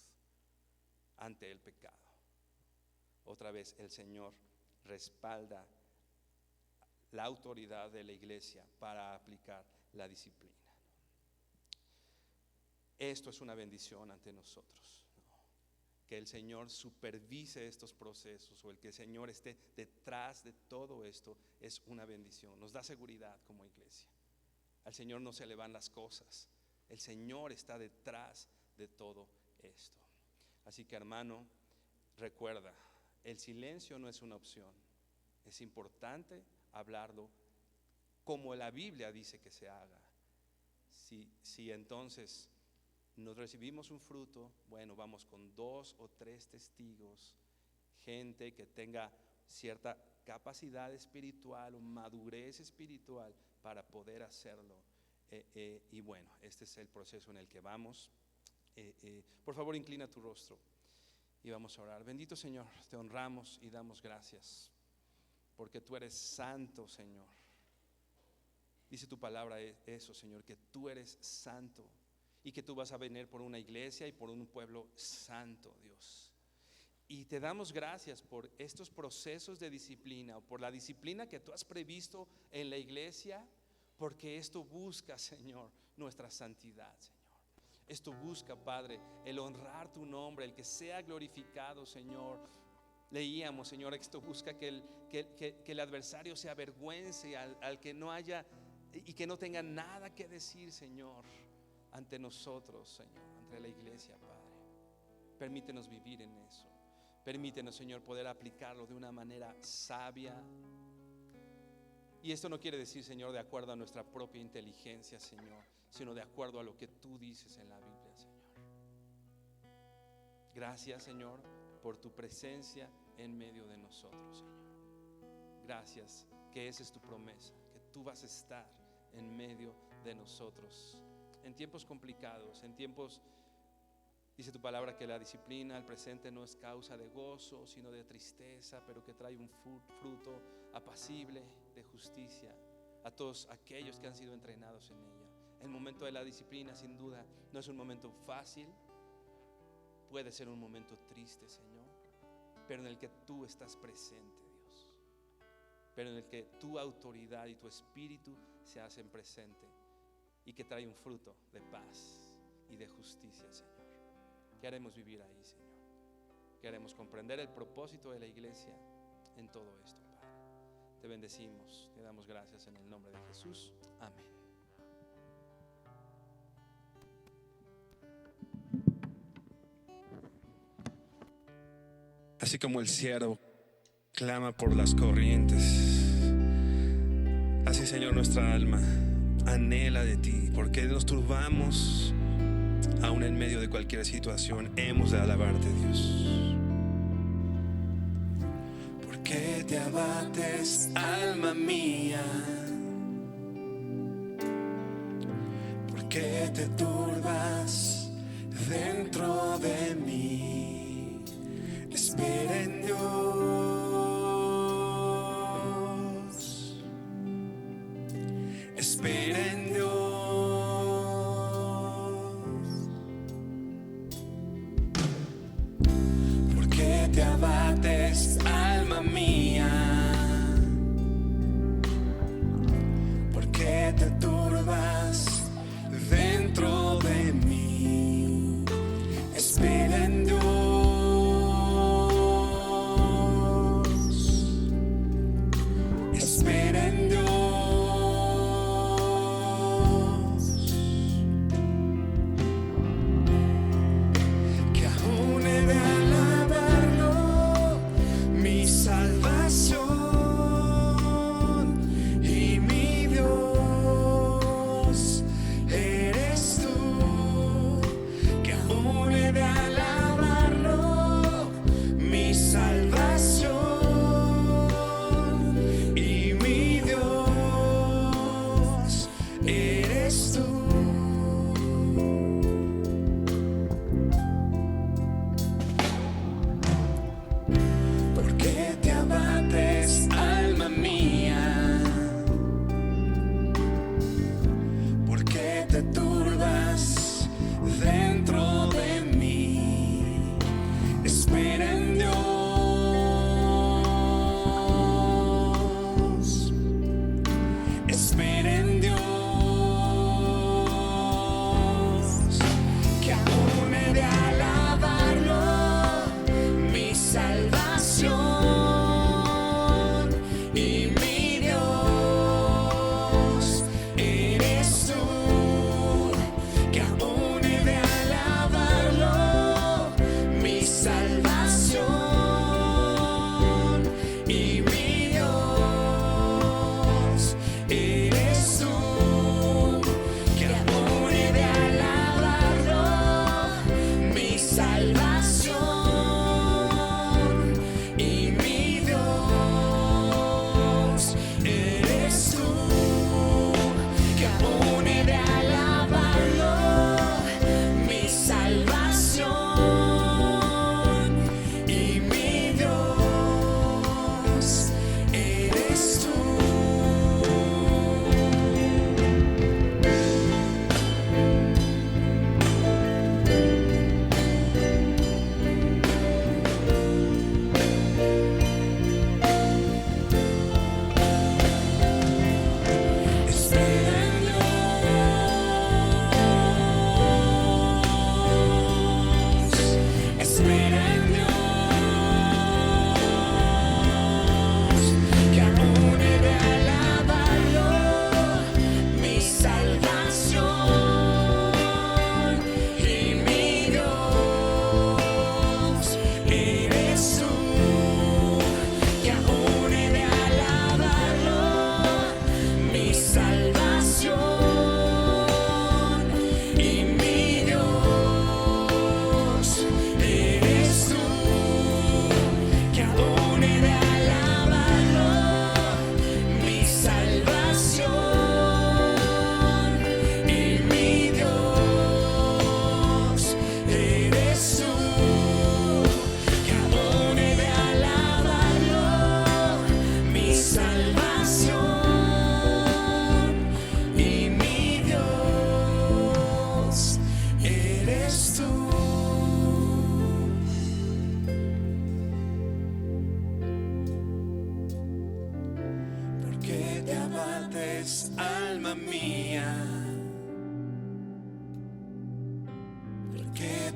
ante el pecado. Otra vez el Señor respalda la autoridad de la iglesia para aplicar la disciplina. Esto es una bendición ante nosotros, ¿no? Que el Señor supervise estos procesos, o el que el Señor esté detrás de todo esto, es una bendición. Nos da seguridad como iglesia. Al Señor no se le van las cosas. El Señor está detrás de todo esto. Así que, hermano, recuerda, el silencio no es una opción. Es importante hablarlo como la Biblia dice que se haga. Si entonces nos recibimos un fruto, bueno, vamos con 2 o 3 testigos, gente que tenga cierta capacidad espiritual o madurez espiritual para poder hacerlo. Y bueno, este es el proceso en el que vamos. Por favor, inclina tu rostro y vamos a orar. Bendito Señor, te honramos y damos gracias porque tú eres santo, Señor. Dice tu palabra eso, Señor, que tú eres santo y que tú vas a venir por una iglesia y por un pueblo santo, Dios. Y te damos gracias por estos procesos de disciplina, o por la disciplina que tú has previsto en la iglesia, porque esto busca, Señor, nuestra santidad, Señor. Esto busca, Padre, el honrar tu nombre, el que sea glorificado, Señor. Leíamos, Señor, esto busca que el adversario se avergüence, al que no haya y que no tenga nada que decir, Señor, ante nosotros, Señor, ante la iglesia, Padre. Permítenos vivir en eso. Permítenos, Señor, poder aplicarlo de una manera sabia. Y esto no quiere decir, Señor, de acuerdo a nuestra propia inteligencia, Señor, sino de acuerdo a lo que tú dices en la Biblia, Señor. Gracias, Señor, por tu presencia en medio de nosotros, Señor. Gracias, que esa es tu promesa, que tú vas a estar en medio de nosotros en tiempos complicados, en tiempos, dice tu palabra, que la disciplina al presente no es causa de gozo, sino de tristeza, pero que trae un fruto apacible de justicia a todos aquellos que han sido entrenados en ella. El momento de la disciplina, sin duda, no es un momento fácil. Puede ser un momento triste, Señor, pero en el que tú estás presente, Dios, pero en el que tu autoridad y tu espíritu se hacen presente y que trae un fruto de paz y de justicia, Señor. Queremos vivir ahí, Señor. Queremos comprender el propósito de la iglesia en todo esto, Padre. Te bendecimos, te damos gracias en el nombre de Jesús. Amén. Así como el ciervo clama por las corrientes, así, Señor, nuestra alma anhela de ti, porque nos turbamos aún en medio de cualquier situación. Hemos de alabarte, Dios. ¿Por qué te abates, alma mía? ¿Por qué te turbas dentro de mí? Espera en Dios, espera en Dios. ¿Por qué te abates, alma mía? ¿Por qué te turbas dentro de mí? Espera en Dios.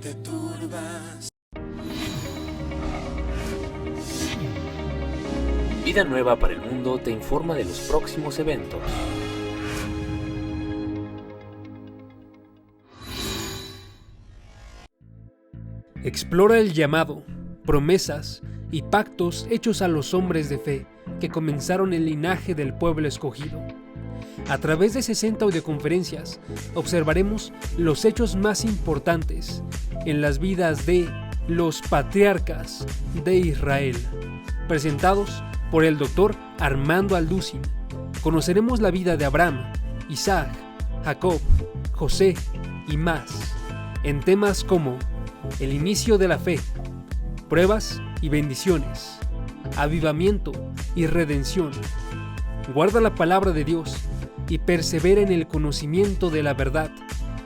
te turbas. Vida Nueva para el Mundo te informa de los próximos eventos. Explora el llamado, promesas y pactos hechos a los hombres de fe que comenzaron el linaje del pueblo escogido. A través de 60 audioconferencias observaremos los hechos más importantes en las vidas de los patriarcas de Israel, presentados por el Dr. Armando Alducin. Conoceremos la vida de Abraham, Isaac, Jacob, José y más, en temas como el inicio de la fe, pruebas y bendiciones, avivamiento y redención. Guarda la palabra de Dios y persevera en el conocimiento de la verdad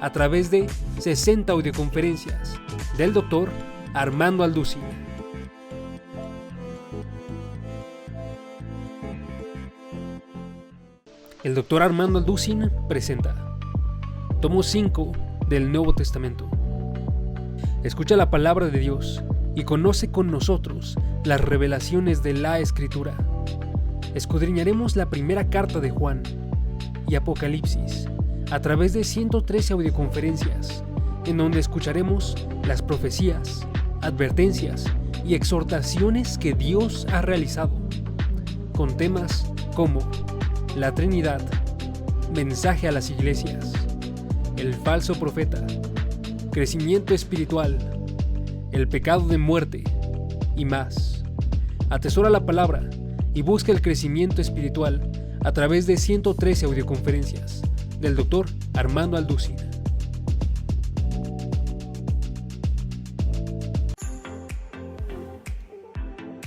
a través de 60 audioconferencias del Dr. Armando Alducin. El Dr. Armando Alducin presenta Tomo 5 del Nuevo Testamento. Escucha la palabra de Dios y conoce con nosotros las revelaciones de la Escritura. Escudriñaremos la primera carta de Juan y Apocalipsis a través de 113 audioconferencias, en donde escucharemos las profecías, advertencias y exhortaciones que Dios ha realizado, con temas como la Trinidad, mensaje a las iglesias, el falso profeta, crecimiento espiritual, el pecado de muerte y más. Atesora la palabra y busca el crecimiento espiritual a través de 113 audioconferencias del Dr. Armando Alducin.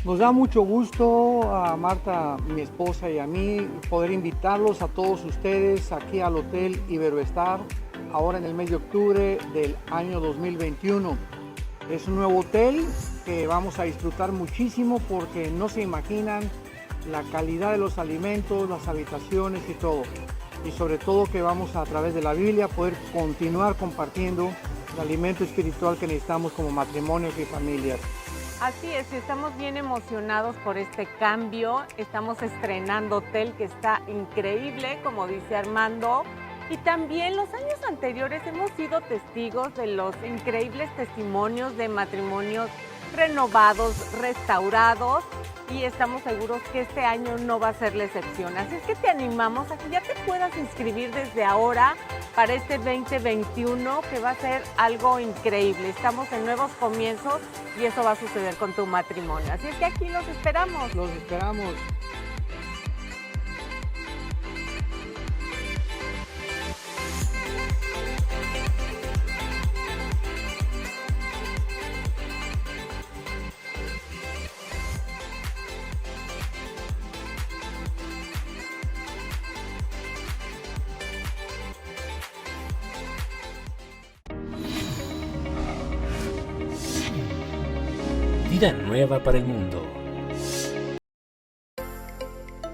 Nos da mucho gusto a Marta, mi esposa, y a mí poder invitarlos a todos ustedes aquí al Hotel Iberoestar, ahora en el mes de octubre del año 2021. Es un nuevo hotel que vamos a disfrutar muchísimo porque no se imaginan la calidad de los alimentos, las habitaciones y todo. Y sobre todo que vamos a través de la Biblia poder continuar compartiendo el alimento espiritual que necesitamos como matrimonios y familias. Así es, estamos bien emocionados por este cambio. Estamos estrenando hotel que está increíble, como dice Armando. Y también los años anteriores hemos sido testigos de los increíbles testimonios de matrimonios renovados, restaurados, y estamos seguros que este año no va a ser la excepción. Así es que te animamos a que ya te puedas inscribir desde ahora para este 2021, que va a ser algo increíble. Estamos en nuevos comienzos y eso va a suceder con tu matrimonio. Así es que aquí los esperamos. Los esperamos. Vida Nueva para el Mundo.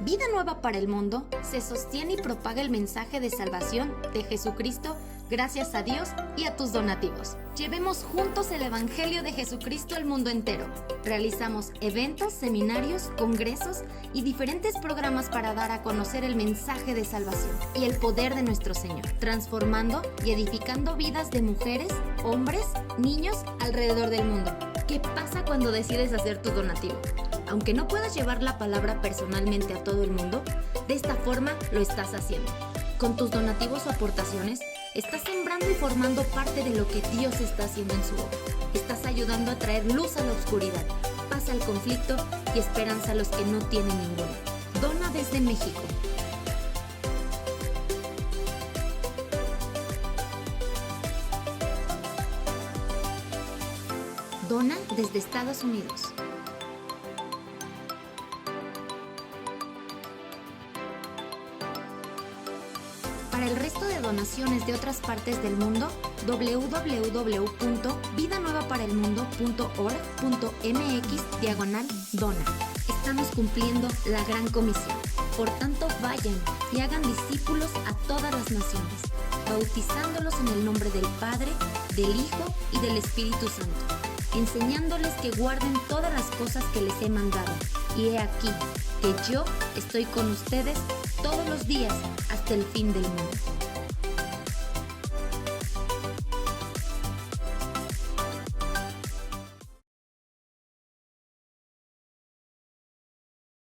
Vida Nueva para el Mundo se sostiene y propaga el mensaje de salvación de Jesucristo gracias a Dios y a tus donativos. Llevemos juntos el Evangelio de Jesucristo al mundo entero. Realizamos eventos, seminarios, congresos y diferentes programas para dar a conocer el mensaje de salvación y el poder de nuestro Señor, transformando y edificando vidas de mujeres, hombres, niños alrededor del mundo. ¿Qué pasa cuando decides hacer tu donativo? Aunque no puedas llevar la palabra personalmente a todo el mundo, de esta forma lo estás haciendo. Con tus donativos o aportaciones, estás sembrando y formando parte de lo que Dios está haciendo en su obra. Estás ayudando a traer luz a la oscuridad, paz al conflicto y esperanza a los que no tienen ninguna. Dona desde México. Dona desde Estados Unidos. Para el resto de donaciones de otras partes del mundo, www.vidanuevaparelmundo.org.mx/dona. Estamos cumpliendo la gran comisión. Por tanto, vayan y hagan discípulos a todas las naciones. bautizándolos en el nombre del Padre, del Hijo y del Espíritu Santo, enseñándoles que guarden todas las cosas que les he mandado. Y he aquí que yo estoy con ustedes todos los días hasta el fin del mundo.